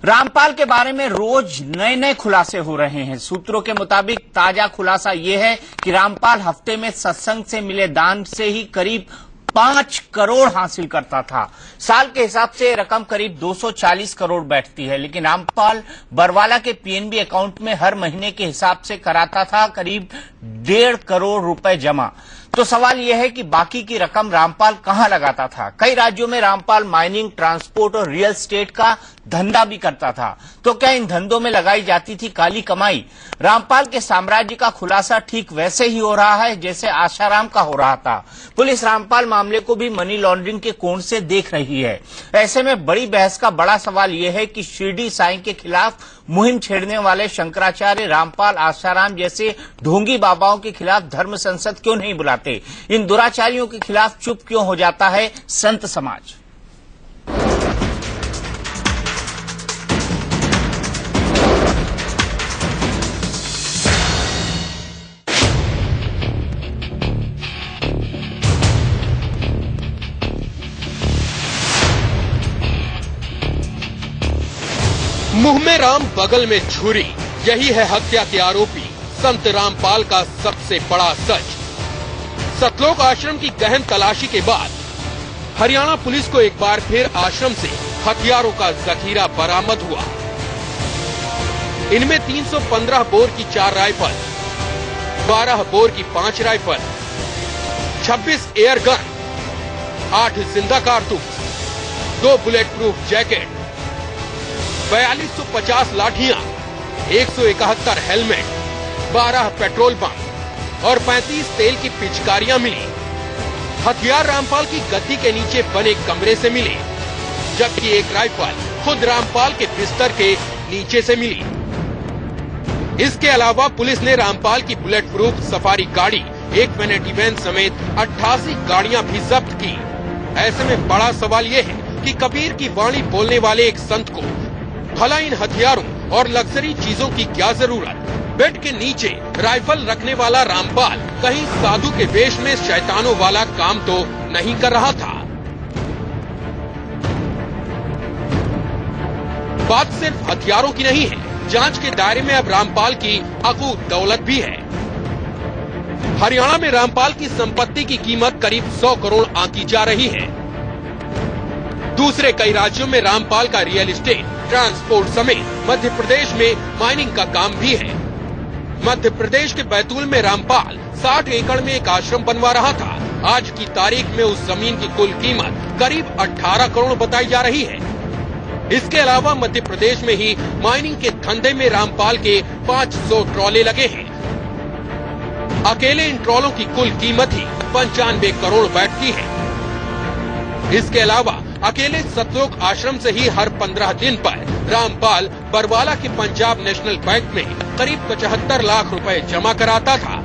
रामपाल के बारे में रोज नए नए खुलासे हो रहे हैं। सूत्रों के मुताबिक ताजा खुलासा यह है कि रामपाल हफ्ते में सत्संग से मिले दान से ही करीब 5 करोड़ हासिल करता था। साल के हिसाब से रकम करीब 240 करोड़ बैठती है, लेकिन रामपाल बरवाला के पीएनबी अकाउंट में हर महीने के हिसाब से कराता था करीब 1.5 करोड़ रुपए जमा। तो सवाल यह है कि बाकी की रकम रामपाल कहां लगाता था। कई राज्यों में रामपाल माइनिंग, ट्रांसपोर्ट और रियल एस्टेट का धंधा भी करता था। तो क्या इन धंधों में लगाई जाती थी काली कमाई? रामपाल के साम्राज्य का खुलासा ठीक वैसे ही हो रहा है जैसे आशाराम का हो रहा था। पुलिस रामपाल मामले को भी मनी लॉन्ड्रिंग के कोण से देख रही है। ऐसे में बड़ी बहस का बड़ा सवाल यह है कि शिरडी साईं के खिलाफ मुहिम छेड़ने वाले शंकराचार्य, रामपाल, आशाराम जैसे ढोंगी बाबाओं के खिलाफ धर्म संसद क्यों नहीं बुलाते? इन दुराचारियों के खिलाफ चुप क्यों हो जाता है संत समाज? मुंह में राम बगल में छुरी, यही है हत्या के आरोपी संत रामपाल का सबसे बड़ा सच। सतलोक आश्रम की गहन तलाशी के बाद हरियाणा पुलिस को एक बार फिर आश्रम से हथियारों का जखीरा बरामद हुआ। इनमें 315 बोर की 4 राइफल, 12 बोर की 5 राइफल, 26 एयर गन, 8 जिंदा कारतूस, 2 bullet proof jacket, 4250 लाठियां, 171 helmet, 12 petrol pump और 35 तेल की पिचकारियां मिली। हथियार रामपाल की गद्दी के नीचे बने कमरे से मिले, जबकि एक राइफल खुद रामपाल के बिस्तर के नीचे से मिली। इसके अलावा पुलिस ने रामपाल की बुलेट प्रूफ सफारी गाड़ी, एक वैनिटी वैन समेत 88 गाड़ियां भी जब्त की। ऐसे में बड़ा सवाल ये है कि कबीर की वाणी बोलने वाले एक संत को भला इन हथियारों और लग्जरी चीजों की क्या जरूरत? बेड के नीचे राइफल रखने वाला रामपाल कहीं साधु के वेश में शैतानों वाला काम तो नहीं कर रहा था। बात सिर्फ हथियारों की नहीं है, जांच के दायरे में अब रामपाल की अकूत दौलत भी है। हरियाणा में रामपाल की संपत्ति की कीमत करीब 100 करोड़ आंकी जा रही है। दूसरे कई राज्यों में रामपाल का रियल एस्टेट, ट्रांसपोर्ट समेत मध्य प्रदेश में माइनिंग का काम भी है। मध्य प्रदेश के बैतूल में रामपाल 60 एकड़ में एक आश्रम बनवा रहा था। आज की तारीख में उस जमीन की कुल कीमत करीब 18 करोड़ बताई जा रही है। इसके अलावा मध्य प्रदेश में ही माइनिंग के धंधे में रामपाल के 500 ट्रॉले लगे हैं। अकेले इन ट्रॉलों की कुल कीमत ही 95 करोड़ बैठती है। इसके अलावा अकेले सतलोक आश्रम से ही हर 15 दिन पर रामपाल बरवाला के पंजाब नेशनल बैंक में करीब 75 लाख रुपए जमा कराता था।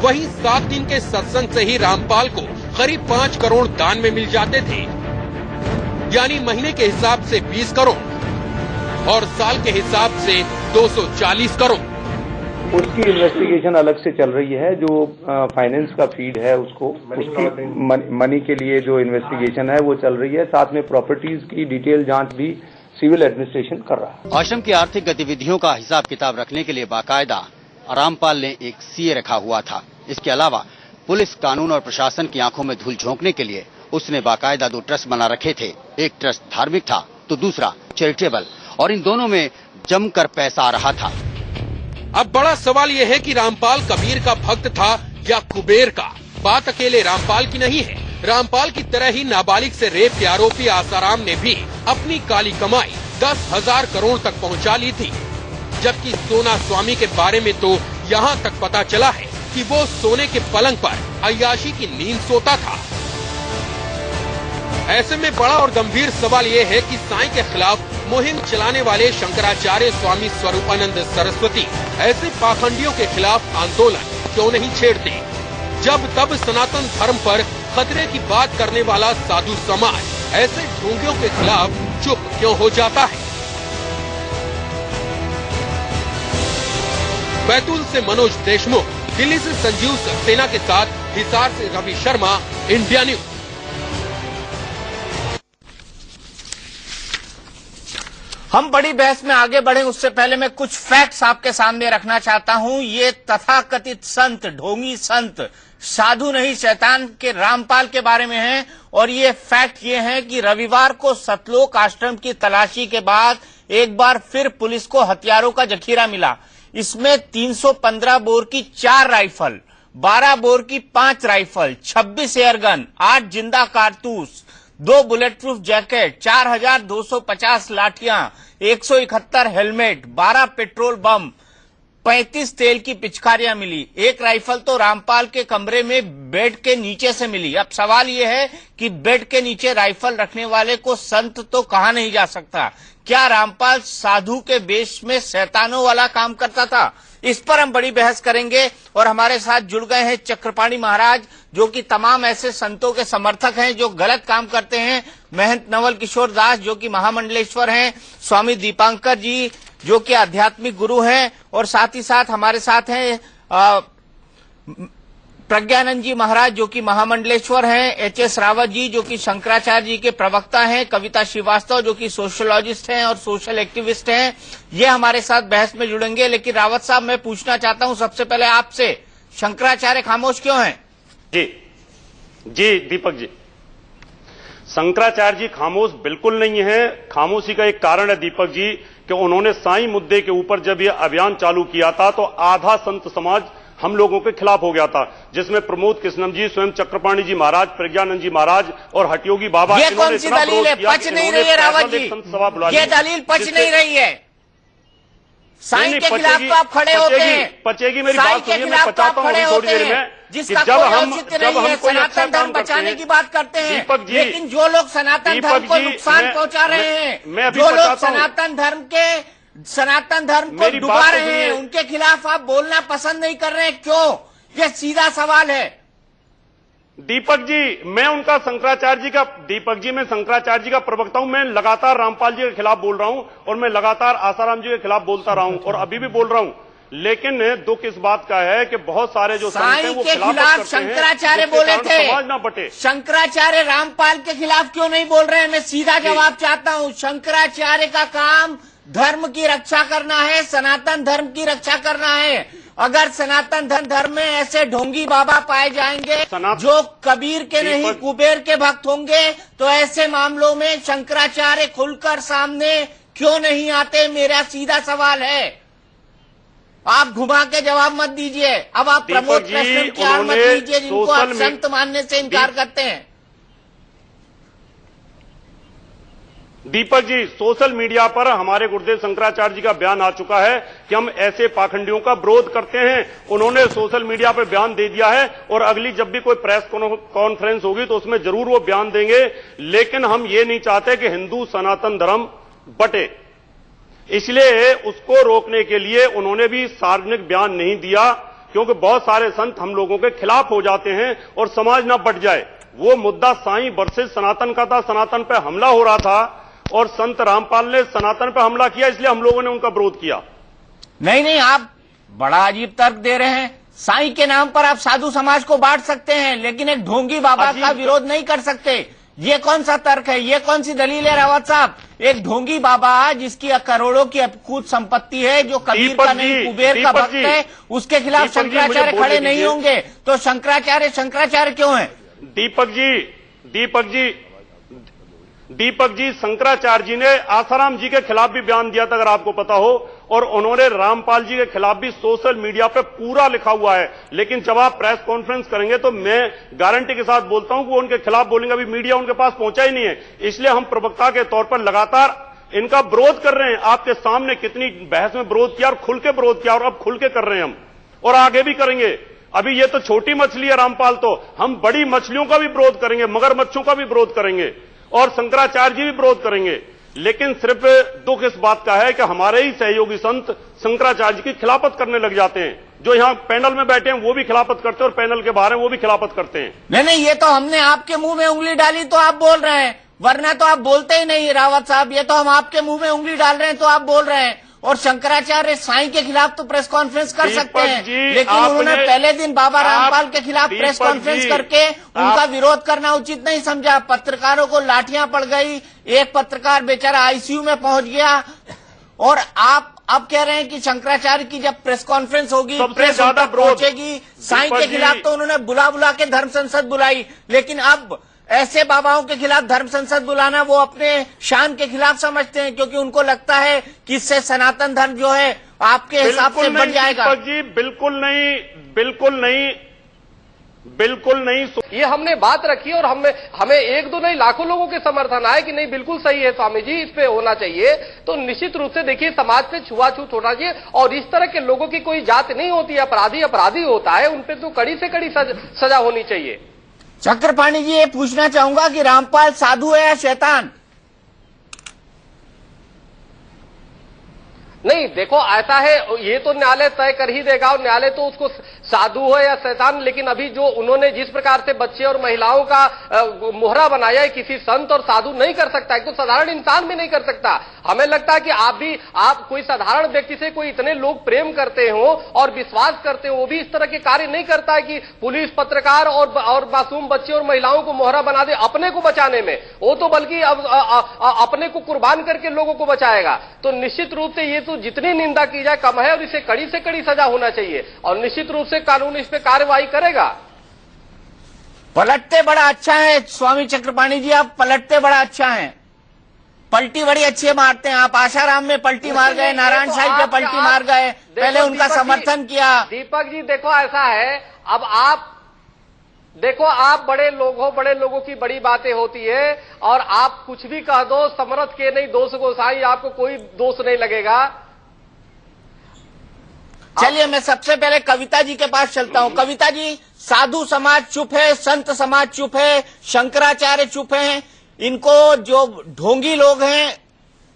वहीं 7 दिन के सत्संग से ही रामपाल को करीब 5 करोड़ दान में मिल जाते थे, यानी महीने के हिसाब से 20 करोड़ और साल के हिसाब से 240 करोड़। उसकी इन्वेस्टिगेशन अलग से चल रही है। जो फाइनेंस का फीड है उसकी मनी के लिए जो इन्वेस्टिगेशन है वो चल रही है। साथ में प्रॉपर्टीज की डिटेल जांच भी सिविल एडमिनिस्ट्रेशन कर रहा है। आश्रम की आर्थिक गतिविधियों का हिसाब किताब रखने के लिए बाकायदा रामपाल ने एक सीए रखा हुआ था। इसके अलावा पुलिस, कानून और प्रशासन की आंखों में धूल झोंकने के लिए उसने बाकायदा 2 ट्रस्ट बना रखे थे। एक ट्रस्ट धार्मिक था तो दूसरा चैरिटेबल, और इन दोनों में जमकर पैसा आ रहा था। अब बड़ा सवाल यह है कि रामपाल कबीर का भक्त था या कुबेर का। बात अकेले रामपाल की नहीं है। रामपाल की तरह ही नाबालिग से रेप के आरोपी आसाराम ने भी अपनी काली कमाई 10,000 करोड़ तक पहुंचा ली थी। जबकि सोना स्वामी के बारे में तो यहाँ तक पता चला है कि वो सोने के पलंग पर अय्याशी की नींद सोता था। ऐसे में बड़ा और गंभीर सवाल ये है कि साईं के खिलाफ मुहिम चलाने वाले शंकराचार्य स्वामी स्वरूपानंद सरस्वती ऐसे पाखंडियों के खिलाफ आंदोलन क्यों नहीं छेड़ते? जब तब सनातन धर्म पर खतरे की बात करने वाला साधु समाज ऐसे ढोंगियों के खिलाफ चुप क्यों हो जाता है? बैतूल से मनोज देशमुख, दिल्ली से संजीव सक्सेना के साथ हिसार से रवि शर्मा, इंडिया न्यूज। हम बड़ी बहस में आगे बढ़े उससे पहले मैं कुछ फैक्ट्स आपके सामने रखना चाहता हूं। ये तथाकथित संत, ढोंगी संत, साधु नहीं शैतान के रामपाल के बारे में है। और ये फैक्ट ये है कि रविवार को सतलोक आश्रम की तलाशी के बाद एक बार फिर पुलिस को हथियारों का जखीरा मिला। इसमें 315 बोर की 4 राइफल, 12 बोर की 5 राइफल, 26 एयरगन, 8 जिंदा कारतूस, 2 bullet proof jacket, 4250 लाठियां, 171 helmet, 12 petrol bomb, 35 तेल की पिचकारियां मिली। एक राइफल तो रामपाल के कमरे में बेड के नीचे से मिली। अब सवाल यह है कि बेड के नीचे राइफल रखने वाले को संत तो कहा नहीं जा सकता। क्या रामपाल साधु के वेश में शैतानों वाला काम करता था? इस पर हम बड़ी बहस करेंगे। और हमारे साथ जुड़ गए हैं चक्रपाणी महाराज, जो कि तमाम ऐसे संतों के समर्थक हैं जो गलत काम करते हैं। महंत नवल किशोर दास, जो कि महामंडलेश्वर हैं। स्वामी दीपांकर जी, जो कि आध्यात्मिक गुरु हैं। और साथ ही साथ हमारे साथ हैं प्रज्ञानंद जी महाराज, जो कि महामंडलेश्वर हैं। एच.एस. रावत जी, जो कि शंकराचार्य जी के प्रवक्ता हैं। कविता श्रीवास्तव, जो कि सोशलॉजिस्ट हैं और सोशल एक्टिविस्ट हैं। ये हमारे साथ बहस में जुड़ेंगे। लेकिन रावत साहब, मैं पूछना चाहता हूं सबसे पहले आपसे, शंकराचार्य खामोश क्यों हैं? जी दीपक जी, शंकराचार्य जी खामोश बिल्कुल नहीं है। खामोशी का एक कारण है दीपक जी कि उन्होंने साईं मुद्दे के ऊपर जब यह अभियान चालू किया था तो आधा संत समाज हम लोगों के खिलाफ हो गया था, जिसमें प्रमोद कृष्णम जी, स्वयं चक्रपाणी जी महाराज, प्रज्ञानंद जी महाराज और हटयोगी बाबा। ये कौन सी दलील है? पच नहीं रही है रावत जी, ये दलील पच नहीं रही है। साईं के खिलाफ तो आप खड़े होते हैं, पचेगी मेरी बात सुनिए, मैं पचाता हूँ थोड़ी देर में। जिसका कोई औचित्य नहीं है, सनातन धर्म बचाने की बात करते हैं, लेकिन जो लोग सनातन धर्म को नुकसान पहुंचा रहे हैं, जो लोग सनातन धर्म को डुबा रहे हैं, उनके खिलाफ आप बोलना पसंद नहीं कर रहे हैं, क्यों? ये सीधा सवाल है। दीपक जी, मैं उनका शंकराचार्य जी का प्रवक्ता हूं। मैं लगातार रामपाल जी के खिलाफ बोल रहा हूं और मैं लगातार आसाराम जी के खिलाफ बोलता रहा हूं और अभी भी बोल रहा हूं। लेकिन दुख इस बात का है कि बहुत सारे जो संत हैं वो खिलाफ शंकराचार्य बोले थे, समाज ना बटे। शंकराचार्य रामपाल के खिलाफ क्यों नहीं बोल रहे हैं? मैं सीधा जवाब चाहता हूं। शंकराचार्य का काम धर्म की रक्षा करना है, सनातन धर्म की रक्षा करना है। अगर सनातन धर्म में ऐसे ढोंगी बाबा पाए जाएंगे जो कबीर के नहीं कुबेर के भक्त होंगे, तो ऐसे मामलों में शंकराचार्य खुलकर सामने क्यों नहीं आते? मेरा सीधा सवाल है। आप घुमा के जवाब मत दीजिए। अब आप प्रमोद कृष्णम की आड़ मत लीजिए, जिनको आप संत मानने से इनकार करते हैं। दीपक जी, सोशल मीडिया पर हमारे गुरुदेव शंकराचार्य जी का बयान आ चुका है कि हम ऐसे पाखंडियों का विरोध करते हैं। उन्होंने सोशल मीडिया पर बयान दे दिया है और अगली जब भी कोई प्रेस कॉन्फ्रेंस होगी तो उसमें जरूर वो बयान देंगे। लेकिन हम ये नहीं चाहते कि हिंदू सनातन धर्म बटे, इसलिए उसको रोकने के लिए उन्होंने भी सार्वजनिक बयान नहीं दिया, क्योंकि बहुत सारे संत हम लोगों के खिलाफ हो जाते हैं और समाज ना बट जाए। वो मुद्दा साईं वर्सेस सनातन का था, सनातन पे हमला हो रहा था और संत रामपाल ने सनातन पर हमला किया, इसलिए हम लोगों ने उनका विरोध किया। नहीं, आप बड़ा अजीब तर्क दे रहे हैं। साईं के नाम पर आप साधु समाज को बांट सकते हैं, लेकिन एक ढोंगी बाबा का विरोध नहीं कर सकते। ये कौन सा तर्क है? ये कौन सी दलील है रावत साहब? एक ढोंगी बाबा जिसकी करोड़ों की अकूत संपत्ति है, जो कबीर का नहीं कुबेर का भक्त है, उसके खिलाफ शंकराचार्य खड़े नहीं होंगे, तो शंकराचार्य क्यों है? दीपक जी, शंकराचार्य जी ने आसाराम जी के खिलाफ भी बयान दिया था, अगर आपको पता हो, और उन्होंने रामपाल जी के खिलाफ भी सोशल मीडिया पे पूरा लिखा हुआ है। लेकिन जब आप प्रेस कॉन्फ्रेंस करेंगे तो मैं गारंटी के साथ बोलता हूं कि वो उनके खिलाफ बोलेंगे। अभी मीडिया उनके पास पहुंचा ही नहीं है, इसलिए हम प्रवक्ता के तौर पर लगातार इनका विरोध कर रहे हैं। आपके सामने कितनी बहस में विरोध किया और खुल के विरोध किया, और अब खुल के कर रहे हैं हम, और आगे भी करेंगे। अभी ये तो छोटी मछली है रामपाल, तो हम बड़ी मछलियों का भी विरोध करेंगे, मगरमच्छों का भी विरोध करेंगे और शंकराचार्य जी भी विरोध करेंगे। लेकिन सिर्फ दुख इस बात का है कि हमारे ही सहयोगी संत शंकराचार्य जी की खिलाफत करने लग जाते हैं। जो यहाँ पैनल में बैठे हैं वो भी खिलाफत करते हैं और पैनल के बाहर हैं वो भी खिलाफत करते हैं। नहीं, ये तो हमने आपके मुंह में उंगली डाली तो आप बोल रहे हैं, वरना तो आप बोलते ही नहीं रावत साहब। ये तो हम आपके मुंह में उंगली डाल रहे हैं तो आप बोल रहे हैं। और शंकराचार्य साईं के खिलाफ तो प्रेस कॉन्फ्रेंस कर सकते हैं, लेकिन उन्होंने पहले दिन बाबा रामपाल के खिलाफ प्रेस कॉन्फ्रेंस करके उनका विरोध करना उचित नहीं समझा। पत्रकारों को लाठियां पड़ गई, एक पत्रकार बेचारा आईसीयू में पहुंच गया, और आप अब कह रहे हैं कि शंकराचार्य की जब प्रेस कॉन्फ्रेंस होगी, सबसे प्रेस ज्यादा तक पहुंचेगी, साईं के खिलाफ तो उन्होंने बुला के धर्म संसद बुलाई, लेकिन अब ऐसे बाबाओं के खिलाफ धर्म संसद बुलाना वो अपने शान के खिलाफ समझते हैं, क्योंकि उनको लगता है कि इससे सनातन धर्म जो है आपके हिसाब से बढ़ जाएगा। जी बिल्कुल नहीं, बिल्कुल नहीं, बिल्कुल नहीं। ये हमने बात रखी और हमें एक दो नहीं लाखों लोगों के समर्थन आए कि नहीं बिल्कुल सही है स्वामी जी, इस पे होना चाहिए। तो निश्चित रूप से देखिए समाज पे छुआछूत होना चाहिए और इस तरह के लोगों की कोई जात नहीं होती है, अपराधी अपराधी होता है, उन पे तो कड़ी से कड़ी सजा होनी चाहिए। चक्रपाणी जी, ये पूछना चाहूंगा कि रामपाल साधु है या शैतान? नहीं देखो ऐसा है, ये तो न्यायालय तय कर ही देगा और न्यायालय तो उसको साधु हो या शैतान, लेकिन अभी जो उन्होंने जिस प्रकार से बच्चे और महिलाओं का मोहरा बनाया है, किसी संत और साधु नहीं कर सकता, एक तो साधारण इंसान भी नहीं कर सकता। हमें लगता है कि आप कोई साधारण व्यक्ति से कोई इतने लोग प्रेम करते हो और विश्वास करते हो, वो भी इस तरह के कार्य नहीं करता है कि पुलिस, पत्रकार और मासूम बच्चे और महिलाओं को मोहरा बना दे अपने को बचाने में। वो तो बल्कि अब अपने को कुर्बान करके लोगों को बचाएगा। तो निश्चित रूप से ये तो जितनी निंदा की जाए कम है और इसे कड़ी से कड़ी सजा होना चाहिए और निश्चित रूप से कानून इस पे कार्रवाई करेगा। पलटते बड़ा अच्छा है स्वामी चक्रपाणी जी, आप पलटते बड़ा अच्छा है, पलटी बड़ी अच्छी मारते हैं आप। आशाराम में पलटी मार गए, नारायण साहिब पे पलटी मार गए, पहले उनका समर्थन किया। दीपक जी देखो ऐसा है, अब आप देखो आप बड़े लोग हो, बड़े लोगों की बड़ी बातें होती है और आप कुछ भी कह दो, समर्थ के नहीं दोष गोसाई, आपको कोई दोष नहीं लगेगा। चलिए मैं सबसे पहले कविता जी के पास चलता हूं। कविता जी, साधु समाज चुप है, संत समाज चुप है, शंकराचार्य चुप हैं, इनको जो ढोंगी लोग हैं,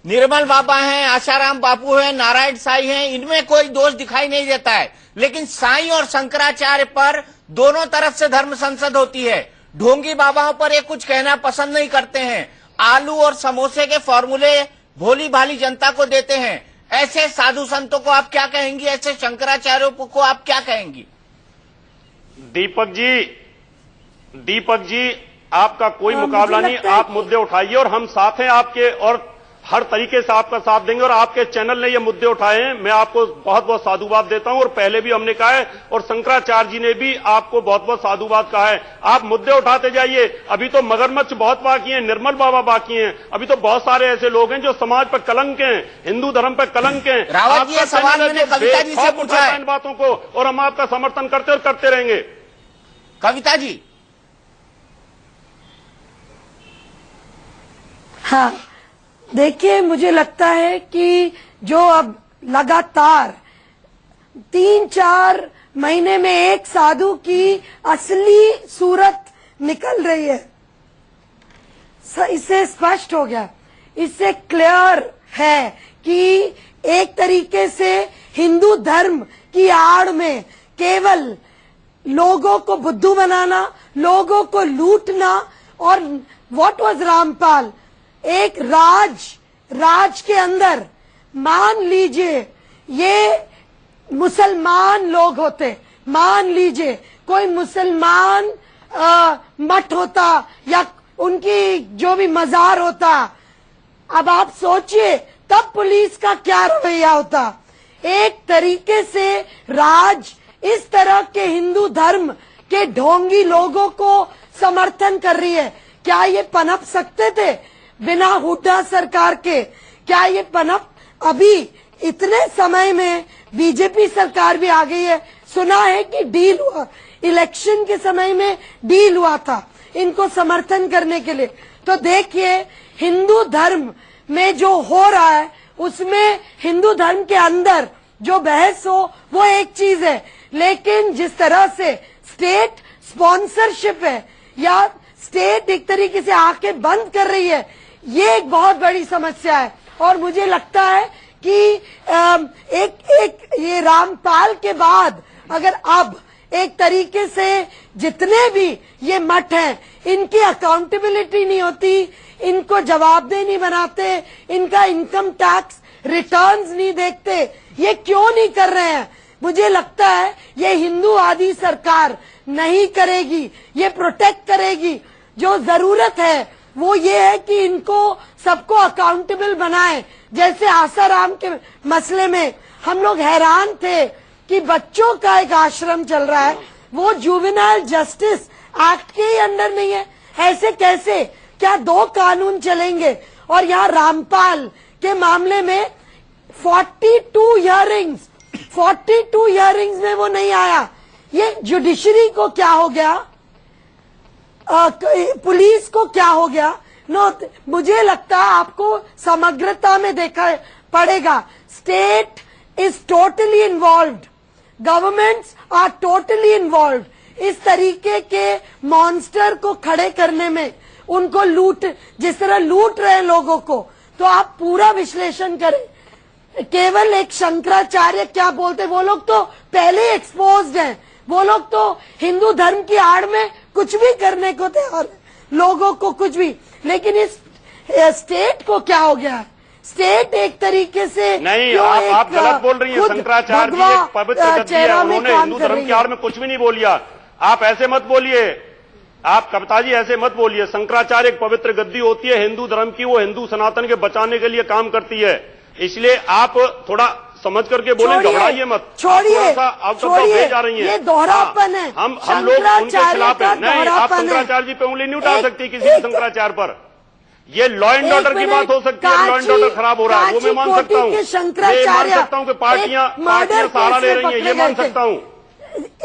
निर्मल बाबा हैं, आशाराम बापू हैं, नारायण साईं हैं, इनमें कोई दोष दिखाई नहीं देता है, लेकिन साईं और शंकराचार्य पर दोनों तरफ से धर्म संसद होती है। ढोंगी बाबाओं पर ये कुछ कहना पसंद नहीं करते हैं, आलू और समोसे के फॉर्मूले भोली भाली जनता को देते हैं। ऐसे साधु संतों को आप क्या कहेंगी, ऐसे शंकराचार्यों को आप क्या कहेंगी? दीपक जी आपका कोई मुकाबला नहीं, आप मुद्दे उठाइए और हम साथ हैं आपके और हर तरीके से आपका साथ देंगे। और आपके चैनल ने ये मुद्दे उठाए हैं, मैं आपको बहुत बहुत साधुवाद देता हूं और पहले भी हमने कहा है और शंकराचार्य जी ने भी आपको बहुत बहुत साधुवाद कहा है। आप मुद्दे उठाते जाइए, अभी तो मगरमच्छ बहुत बाकी हैं, निर्मल बाबा बाकी हैं, अभी तो बहुत सारे ऐसे लोग हैं जो समाज पर कलंक हैं, हिंदू धर्म पर कलंक हैं। रावत जी, सवाल मैंने कविता जी से पूछा है इन बातों को और हम आपका समर्थन करते और करते रहेंगे। कविता जी। हाँ देखिए, मुझे लगता है कि जो अब लगातार 3-4 महीने में एक साधु की असली सूरत निकल रही है, इससे स्पष्ट हो गया, इससे क्लियर है कि एक तरीके से हिंदू धर्म की आड़ में केवल लोगों को बुद्धू बनाना, लोगों को लूटना। और व्हाट वाज रामपाल, एक राज के अंदर मान लीजिए ये मुसलमान लोग होते, मान लीजिए कोई मुसलमान मठ होता या उनकी जो भी मजार होता, अब आप सोचिए तब पुलिस का क्या रवैया होता। एक तरीके से राज इस तरह के हिंदू धर्म के ढोंगी लोगों को समर्थन कर रही है। क्या ये पनप सकते थे बिना हुड्डा सरकार के? क्या ये पनप? अभी इतने समय में बीजेपी सरकार भी आ गई है, सुना है कि डील हुआ, इलेक्शन के समय में डील हुआ था इनको समर्थन करने के लिए। तो देखिए हिंदू धर्म में जो हो रहा है उसमें हिंदू धर्म के अंदर जो बहस हो वो एक चीज है, लेकिन जिस तरह से स्टेट स्पॉन्सरशिप है या स्टेट एक तरीके से आंखें बंद कर रही है, ये एक बहुत बड़ी समस्या है। और मुझे लगता है कि एक ये रामपाल के बाद अगर अब एक तरीके से जितने भी ये मठ हैं इनकी अकाउंटेबिलिटी नहीं होती, इनको जवाबदेह नहीं बनाते, इनका इनकम टैक्स रिटर्न्स नहीं देखते, ये क्यों नहीं कर रहे हैं? मुझे लगता है ये हिंदूवादी सरकार नहीं करेगी, ये प्रोटेक्ट करेगी। जो जरूरत है वो ये है कि इनको सबको अकाउंटेबल बनाए। जैसे आसाराम के मसले में हम लोग हैरान थे कि बच्चों का एक आश्रम चल रहा है, वो जुवेनाइल जस्टिस एक्ट के ही अंडर नहीं है। ऐसे कैसे, क्या दो कानून चलेंगे? और यहाँ रामपाल के मामले में 42 हियरिंग्स में वो नहीं आया। ये जुडिशरी को क्या हो गया, पुलिस को क्या हो गया? मुझे लगता है आपको समग्रता में देखा पड़ेगा। State is totally involved, governments are totally involved इस तरीके के मॉन्स्टर को खड़े करने में, उनको जिस तरह लूट रहे हैं लोगों को। तो आप पूरा विश्लेषण करें। केवल एक शंकराचार्य क्या बोलते, वो लोग तो पहले एक्सपोज्ड हैं, वो लोग तो हिंदू धर्म की आड़ में कुछ भी करने को तैयार है, लोगों को कुछ भी। लेकिन इस स्टेट को क्या हो गया? स्टेट एक तरीके से नहीं, आप गलत बोल रही हैं। शंकराचार्य जी एक पवित्र गद्दी है, उन्होंने हिंदू धर्म की आड़ में कुछ भी नहीं बोलिया। आप ऐसे मत बोलिए, आप कविता जी ऐसे मत बोलिए। शंकराचार्य एक पवित्र गद्दी होती है हिंदू धर्म की, वो हिंदू सनातन के बचाने के लिए काम करती है। इसलिए आप थोड़ा समझ करके बोले, घबराइए मत। छोड़िए, जा रही है, ये दोहरापन है। हम लोग उनके खिलाफ हैं। नहीं, आप शंकराचार्य जी पे उंगली नहीं उठा सकती किसी भी शंकराचार्य पर। ये लॉ एंड ऑर्डर की बात हो सकती है, लॉ एंड ऑर्डर खराब हो रहा है, वो मैं मान सकता हूँ। ये मान सकता हूँ कि पार्टियां सहारा ले रही हैं, ये मान सकता हूँ।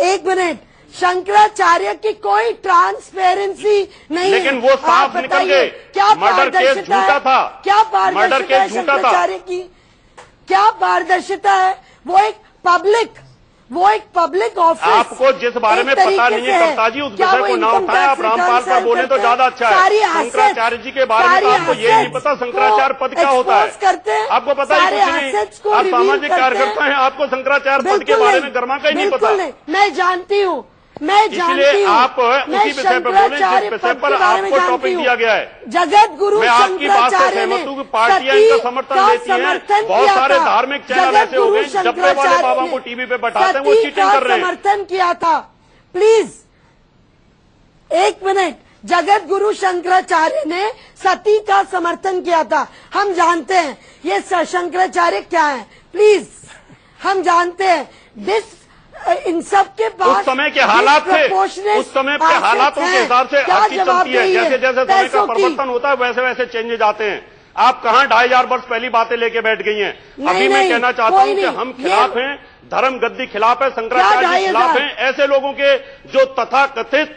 एक मिनट, शंकराचार्य की कोई ट्रांसपेरेंसी नहीं, लेकिन वो साफ निकल गए। क्या मर्डर केस झूठा था, क्या मर्डर केस झूठा था की क्या पारदर्शिता है? वो एक पब्लिक ऑफिस। आपको जिस बारे में पता नहीं है कविता जी, उस विषय को ना उठाएं। आप रामपाल पर बोले तो ज्यादा अच्छा है। शंकराचार्य जी के बारे में तो आपको ये नहीं पता शंकराचार्य पद क्या होता है, आपको पता ही कुछ नहीं। आप सामाजिक कार्यकर्ता हैं, आपको शंकराचार्य पद के बारे में गर्मा का ही नहीं पता। मैं जानती हूँ, इसलिए आप उसी विषय पर बोले जिस विषय पर आपको टॉपिक दिया गया है। जगत गुरु मैं आपकी बात से सहमत हूँ कि पार्टियां इनका समर्थन देती हैं। बहुत सारे धार्मिक चैनल ऐसे हो गए जप्पे वाले बाबा को टीवी पे बैठाते हैं, वो चीटिंग कर रहे हैं। समर्थन किया था, प्लीज एक मिनट। जगत गुरु शंकराचार्य ने सती का समर्थन किया था। हम जानते हैं ये शंकराचार्य क्या है, प्लीज हम जानते हैं। इन सब के पास उस समय के हालात थे, उस समय के हालातों के हिसाब से हर चीज चलती है। जैसे जैसे समय का परिवर्तन होता है वैसे वैसे चेंजेज आते हैं। आप कहां 2500 वर्ष पहली बातें लेके बैठ गई हैं। अभी मैं कहना चाहता हूं कि हम खिलाफ हैं, धर्म गद्दी खिलाफ है, शंकराचार्य जी खिलाफ हैं। ऐसे लोगों के जो तथाकथित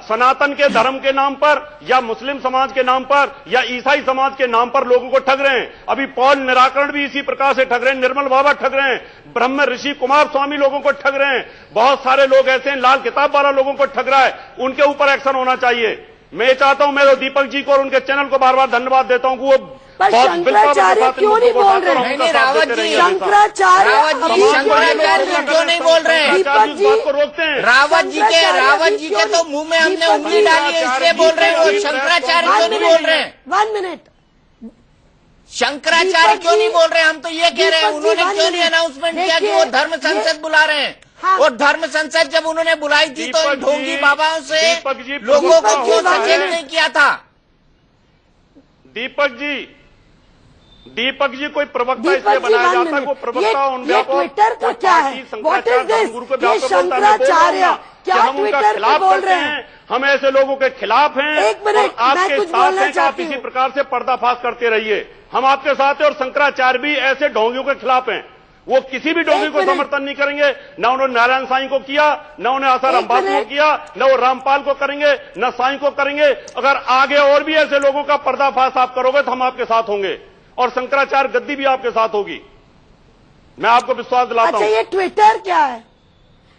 सनातन के धर्म के नाम पर या मुस्लिम समाज के नाम पर या ईसाई समाज के नाम पर लोगों को ठग रहे हैं। अभी पॉल निराकरण भी इसी प्रकार से ठग रहे हैं, निर्मल बाबा ठग रहे हैं, ब्रह्म ऋषि कुमार स्वामी लोगों को ठग रहे हैं, बहुत सारे लोग ऐसे हैं, लाल किताब वाला लोगों को ठग रहा है। उनके ऊपर एक्शन होना चाहिए। मैं चाहता हूं, मैं तो दीपक जी को और उनके चैनल को बार बार धन्यवाद देता हूं कि वो शंकराचार्य क्यों नहीं बोल रहे हैं? रावत जी, शंकराचार्य क्यों नहीं बोल रहे हैं? दीपक जी को रोकते हैं। रावत जी के तो मुंह में हमने उंगली डाली है, इसलिए बोल रहे हैं। वो शंकराचार्य क्यों नहीं बोल रहे हैं? 1 मिनट, शंकराचार्य क्यों नहीं बोल रहे हैं? हम तो ये कह रहे हैं, उन्होंने क्यों नहीं अनाउंसमेंट किया कि वो धर्म संसद बुला रहे हैं? और धर्म संसद जब उन्होंने बुलाई थी तो ढोंगी बाबाओं से लोगों को क्यों सचेत नहीं किया था? दीपक जी कोई प्रवक्ता इसलिए बनाया जाता है, वो प्रवक्ता ये ट्विटर का क्या है? What is this? ये शंकराचार्य क्या ट्विटर पे बोल रहे हैं? हम ऐसे लोगों के खिलाफ हैं। एक मिनट, आपके साथ हैं, आप इसी प्रकार से पर्दाफाश करते रहिए। हम आपके साथ हैं और शंकराचार्य भी ऐसे ढोंगियों के खिलाफ हैं। वो किसी भी ढोंगी को समर्थन नहीं करेंगे। न उन्होंने नारायण साईं को किया, न उन्हें आसाराम बापू को किया, न वो रामपाल को करेंगे, न साईं को करेंगे। अगर आगे और भी ऐसे लोगों का पर्दाफाश आप करोगे तो हम आपके साथ होंगे और शंकराचार्य गद्दी भी आपके साथ होगी। मैं आपको विश्वास दिलाता हूं। अच्छा, ये ट्विटर क्या है?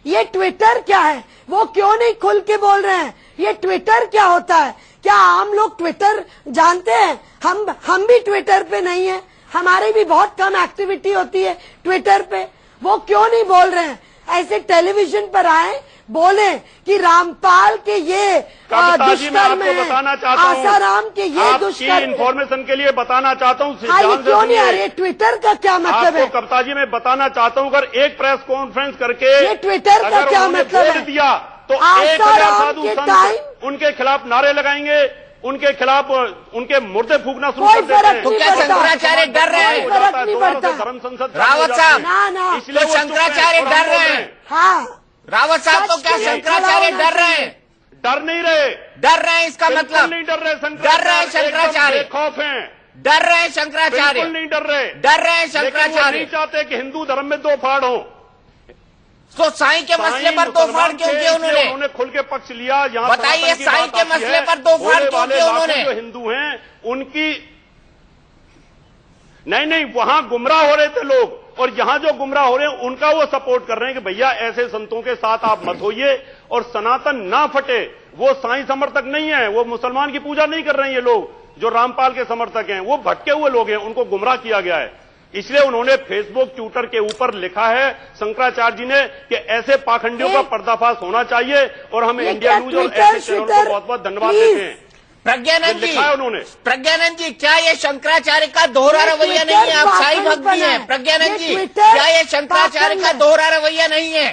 ये ट्विटर क्या है? वो क्यों नहीं खुल के बोल रहे हैं? ये ट्विटर क्या होता है? क्या आम लोग ट्विटर जानते हैं? हम भी ट्विटर पे नहीं है, हमारी भी बहुत कम एक्टिविटी होती है ट्विटर पे। वो क्यों नहीं बोल रहे हैं? ऐसे टेलीविजन पर आए, बोले कि रामपाल के ये दुष्कर्म है, आसाराम के ये दुष्कर्म। इन्फॉर्मेशन के लिए बताना चाहता हूँ, क्यों नहीं आ रही? ट्विटर का क्या मतलब है? कविता जी मैं बताना चाहता हूँ, अगर एक प्रेस कॉन्फ्रेंस करके ये ट्विटर का क्या मतलब है? दिया तो 1000 साधु संत उनके खिलाफ नारे लगाएंगे, उनके खिलाफ उनके मुर्दे फूकना शुरू कोई कर देते हैं। फर्क नहीं क्या शंकराचार्य डर रहे हैं? फर्क नहीं पड़ता। धर्म संसद रावत साहब, ना इसलिए तो शंकराचार्य डर रहे हैं। हाँ, रावत साहब, तो क्या शंकराचार्य डर रहे हैं? डर नहीं रहे, डर रहे हैं, इसका बिल्कुल मतलब नहीं डर रहे। डर रहे हैं शंकराचार्य, खौफ हैं, डर रहे हैं शंकराचार्य, बिल्कुल नहीं डर रहे, डर रहे हैं लेकिन वो शंकराचार्य। नहीं चाहते कि हिंदू धर्म में दो फाड़ हो। तो साईं के मसले पर दो फाड़ क्यों किए उन्होंने? खुल के पक्ष लिया। यहाँ बताइए, सनातन की साईं बात के आती मसले है, पर दो फाड़ भोले क्यों वाले किए लाखों उन्होंने? जो हिंदू हैं उनकी नहीं, वहां गुमराह हो रहे थे लोग, और यहां जो गुमराह हो रहे हैं उनका वो सपोर्ट कर रहे हैं कि भैया ऐसे संतों के साथ आप मत होइए और सनातन ना फटे। वो साईं समर्थक नहीं है, वो मुसलमान की पूजा नहीं कर रहे हैं। ये लोग जो रामपाल के समर्थक हैं वो भटके हुए लोग हैं, उनको गुमराह किया गया है। इसलिए उन्होंने फेसबुक, ट्विटर के ऊपर लिखा है शंकराचार्य जी ने कि ऐसे पाखंडियों का पर्दाफाश होना चाहिए, और हम इंडिया न्यूज और ऐसे चैनलों को बहुत बहुत धन्यवाद देते हैं। प्रज्ञानंद जी, लिखा है उन्होंने। प्रज्ञानंद जी, क्या ये शंकराचार्य का दोहरा रवैया नहीं है? आप साईं भक्त भी हैं। प्रज्ञानंद जी, क्या ये शंकराचार्य का दोहरा रवैया नहीं है?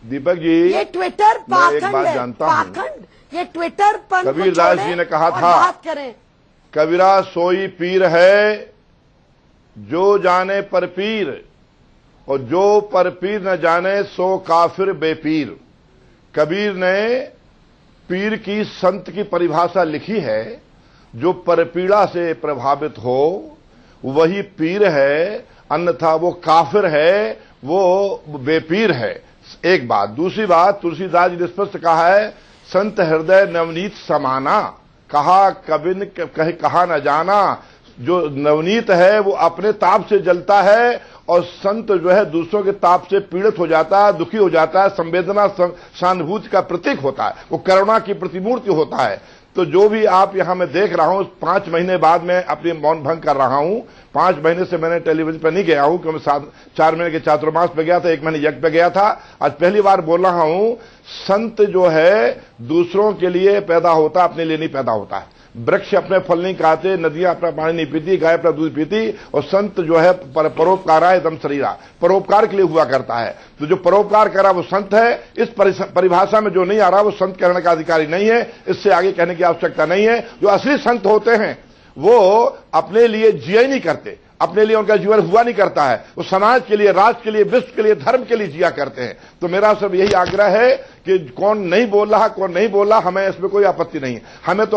दीपक जी, ये ट्विटर मैं एक पाखंड बात है, जानता हूं। पाखंड। ये ट्विटर पंथ को कबीरदास छोड़ें जी ने कहा और था, बात करें। कबीरा सोई पीर है जो जाने पर पीर, और जो पर पीर न जाने सो काफिर बेपीर। कबीर ने पीर की, संत की परिभाषा लिखी है। जो परपीड़ा से प्रभावित हो वही पीर है, अन्यथा वो काफिर है, वो बेपीर है। एक बात। दूसरी बात, तुलसीदास जी ने स्पष्ट कहा है, संत हृदय नवनीत समाना, कहा कबिन कहा न जाना। जो नवनीत है वो अपने ताप से जलता है, और संत जो है दूसरों के ताप से पीड़ित हो जाता है, दुखी हो जाता है, संवेदना सहानुभूति का प्रतीक होता है, वो करुणा की प्रतिमूर्ति होता है। तो जो भी आप यहां मैं देख रहा हूं, 5 महीने बाद मैं अपनी मौन भंग कर रहा हूं। 5 महीने से मैंने टेलीविजन पर नहीं गया हूं, क्योंकि 4 महीने के चातुर्मास पे गया था, 1 महीने यज्ञ पे गया था। आज पहली बार बोल रहा हूं, संत जो है दूसरों के लिए पैदा होता, अपने लिए नहीं पैदा होता है। वृक्ष अपने फल नहीं खाते, नदियां अपना पानी नहीं पीती, गाय अपना दूध पीती, और संत जो है परोपकाराय दम शरीरा, परोपकार के लिए हुआ करता है। तो जो परोपकार करा वो संत है। इस परिभाषा में जो नहीं आ रहा वो संत कहने का अधिकारी नहीं है। इससे आगे कहने की आवश्यकता नहीं है। जो असली संत होते हैं वो अपने लिए जिया ही नहीं करते, अपने लिए उनका जीवन हुआ नहीं करता है, वो समाज के लिए, राष्ट्र के लिए, विश्व के लिए, धर्म के लिए जिया करते हैं। तो मेरा सब यही आग्रह है कि कौन नहीं बोल रहा, कौन नहीं बोल रहा, हमें इसमें कोई आपत्ति नहीं है।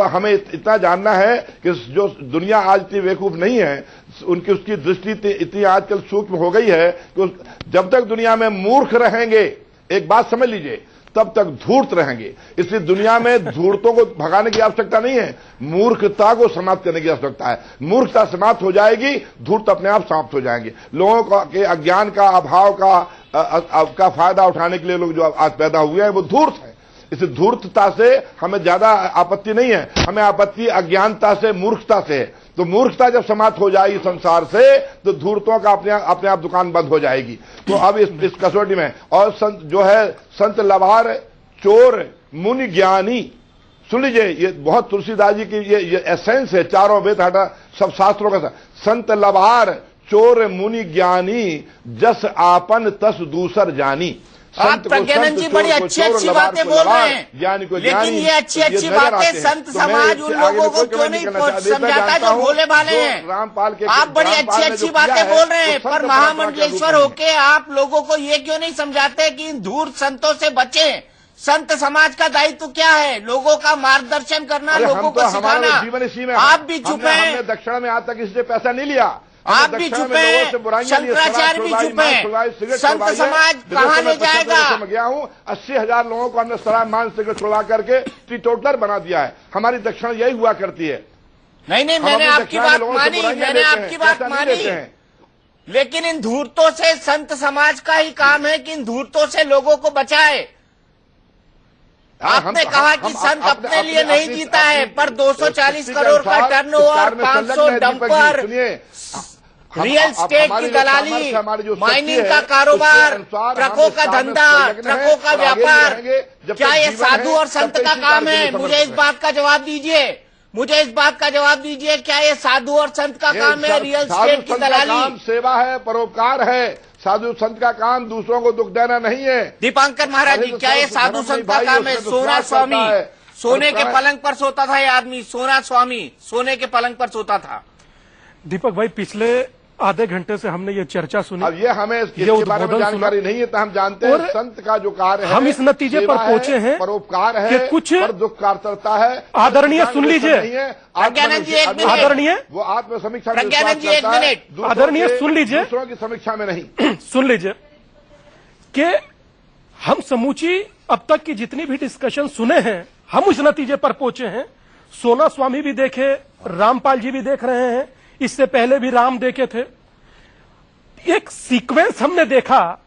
हमें इतना जानना है कि जो दुनिया आज इतनी बेवकूफ नहीं है, उसकी दृष्टि इतनी आजकल सूक्ष्म हो गई है कि जब तक दुनिया में मूर्ख रहेंगे, एक बात समझ लीजिए, तब तक धूर्त रहेंगे। इसलिए दुनिया में धूर्तों को भगाने की आवश्यकता नहीं है, मूर्खता को समाप्त करने की आवश्यकता है। मूर्खता समाप्त हो जाएगी, धूर्त अपने आप समाप्त हो जाएंगे। लोगों के अज्ञान का, अभाव का फायदा उठाने के लिए लोग जो आज पैदा हुए हैं वो धूर्त है। इस धूर्तता से हमें ज्यादा आपत्ति नहीं है, हमें आपत्ति अज्ञानता से, मूर्खता से है। तो मूर्खता जब समाप्त हो जाएगी संसार से, तो धूर्तों का अपने आप दुकान बंद हो जाएगी। तो अब इस कसौटी में, और संत जो है, संत लभार चोर मुनि ज्ञानी, सुन लीजिए, ये बहुत तुलसीदास जी की ये एसेंस है, चारों वेद हटा सब शास्त्रों का। संत लभार चोर मुनि ज्ञानी, जस आपन तस दूसर जानी। आप प्रज्ञानंद जी बड़ी अच्छी बातें बोल रहे हैं, लेकिन ये अच्छी बातें संत समाज उन लोगों को क्यों नहीं समझाता जो भोले भाले हैं? रामपाल के, आप बड़ी अच्छी बातें बोल रहे हैं, पर महामंडलेश्वर होके आप लोगों को ये क्यों नहीं समझाते कि इन धूर्त संतों से बचें? संत समाज का दायित्व क्या है? लोगों का मार्गदर्शन करना, लोगों को सिखाना। आप भी चुप हैं। दक्षिणा में आज तक इससे पैसा नहीं लिया, आप भी चुप हैं, शंकराचार्य भी चुप हैं। संत समाज कहाँ ले जाएगा? मैं गया हूँ, 80,000 लोगों को हमने शराब मान सिगरेट छुड़वा करके टीटोटलर बना दिया है। हमारी दक्षिणा यही हुआ करती है। नहीं, मैंने आपकी बात मानी, मैंने आपकी बात मानी, लेकिन इन धूर्तों से संत समाज का ही काम है कि इन धूर्तों से लोगों को बचाए। आपने कहा कि संत अपने लिए नहीं जीता है, पर 240 करोड़ का टर्नओवर, 500 डंपर, रियल स्टेट की दलाली, माइनिंग का कारोबार, ट्रकों का धंधा, ट्रकों का व्यापार, क्या ये साधु और संत का काम है? मुझे इस बात का जवाब दीजिए, मुझे इस बात का जवाब दीजिए, क्या ये साधु और संत का काम है? रियल स्टेट की दलाली, सेवा है, परोपकार है। साधु संत का काम दूसरों को दुख देना नहीं है। दीपांकर महाराज जी, क्या ये साधु संत का काम है? सोना स्वामी सोने के पलंग पर सोता था, ये आदमी सोना स्वामी सोने के पलंग पर सोता था। दीपक भाई, पिछले आधे घंटे से हमने ये चर्चा सुनी। अब ये हमें इसके बारे में जानकारी नहीं है, तो हम जानते हैं संत का जो कार्य है, हम इस नतीजे पर पहुंचे हैं, परोपकार है, कि कुछ पर दुख कार्ता है। आदरणीय सुन लीजिए, प्रज्ञानंद जी एक मिनट, आदरणीय वो आत्मसमीक्षा, प्रज्ञानंद जी एक मिनट, आदरणीय सुन लीजिए, दूसरों की समीक्षा में नहीं। सुन लीजिए कि हम समूची अब तक की जितनी भी डिस्कशन सुने हैं, हम उस नतीजे पर पहुंचे हैं। सोना स्वामी भी देखे, रामपाल जी भी देख रहे हैं, इससे पहले भी राम देखे थे। एक सीक्वेंस हमने देखा,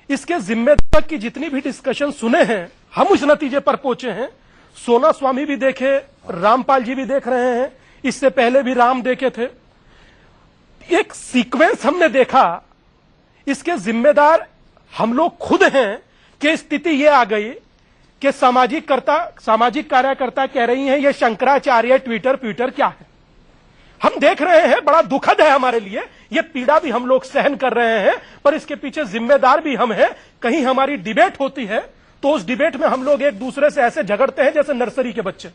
इसके जिम्मेदार की जितनी भी डिस्कशन सुने हैं, हम उस नतीजे पर पहुंचे हैं। सोना स्वामी भी देखे, रामपाल जी भी देख रहे हैं, इससे पहले भी राम देखे थे। एक सीक्वेंस हमने देखा, इसके जिम्मेदार हम लोग खुद हैं कि स्थिति ये आ गई कि सामाजिक कार्यकर्ता कह रही हैं ये शंकराचार्य ट्विटर क्या है। हम देख रहे हैं, बड़ा दुखद है हमारे लिए, ये पीड़ा भी हम लोग सहन कर रहे हैं, पर इसके पीछे जिम्मेदार भी हम हैं। कहीं हमारी डिबेट होती है तो उस डिबेट में हम लोग एक दूसरे से ऐसे झगड़ते हैं जैसे नर्सरी के बच्चे।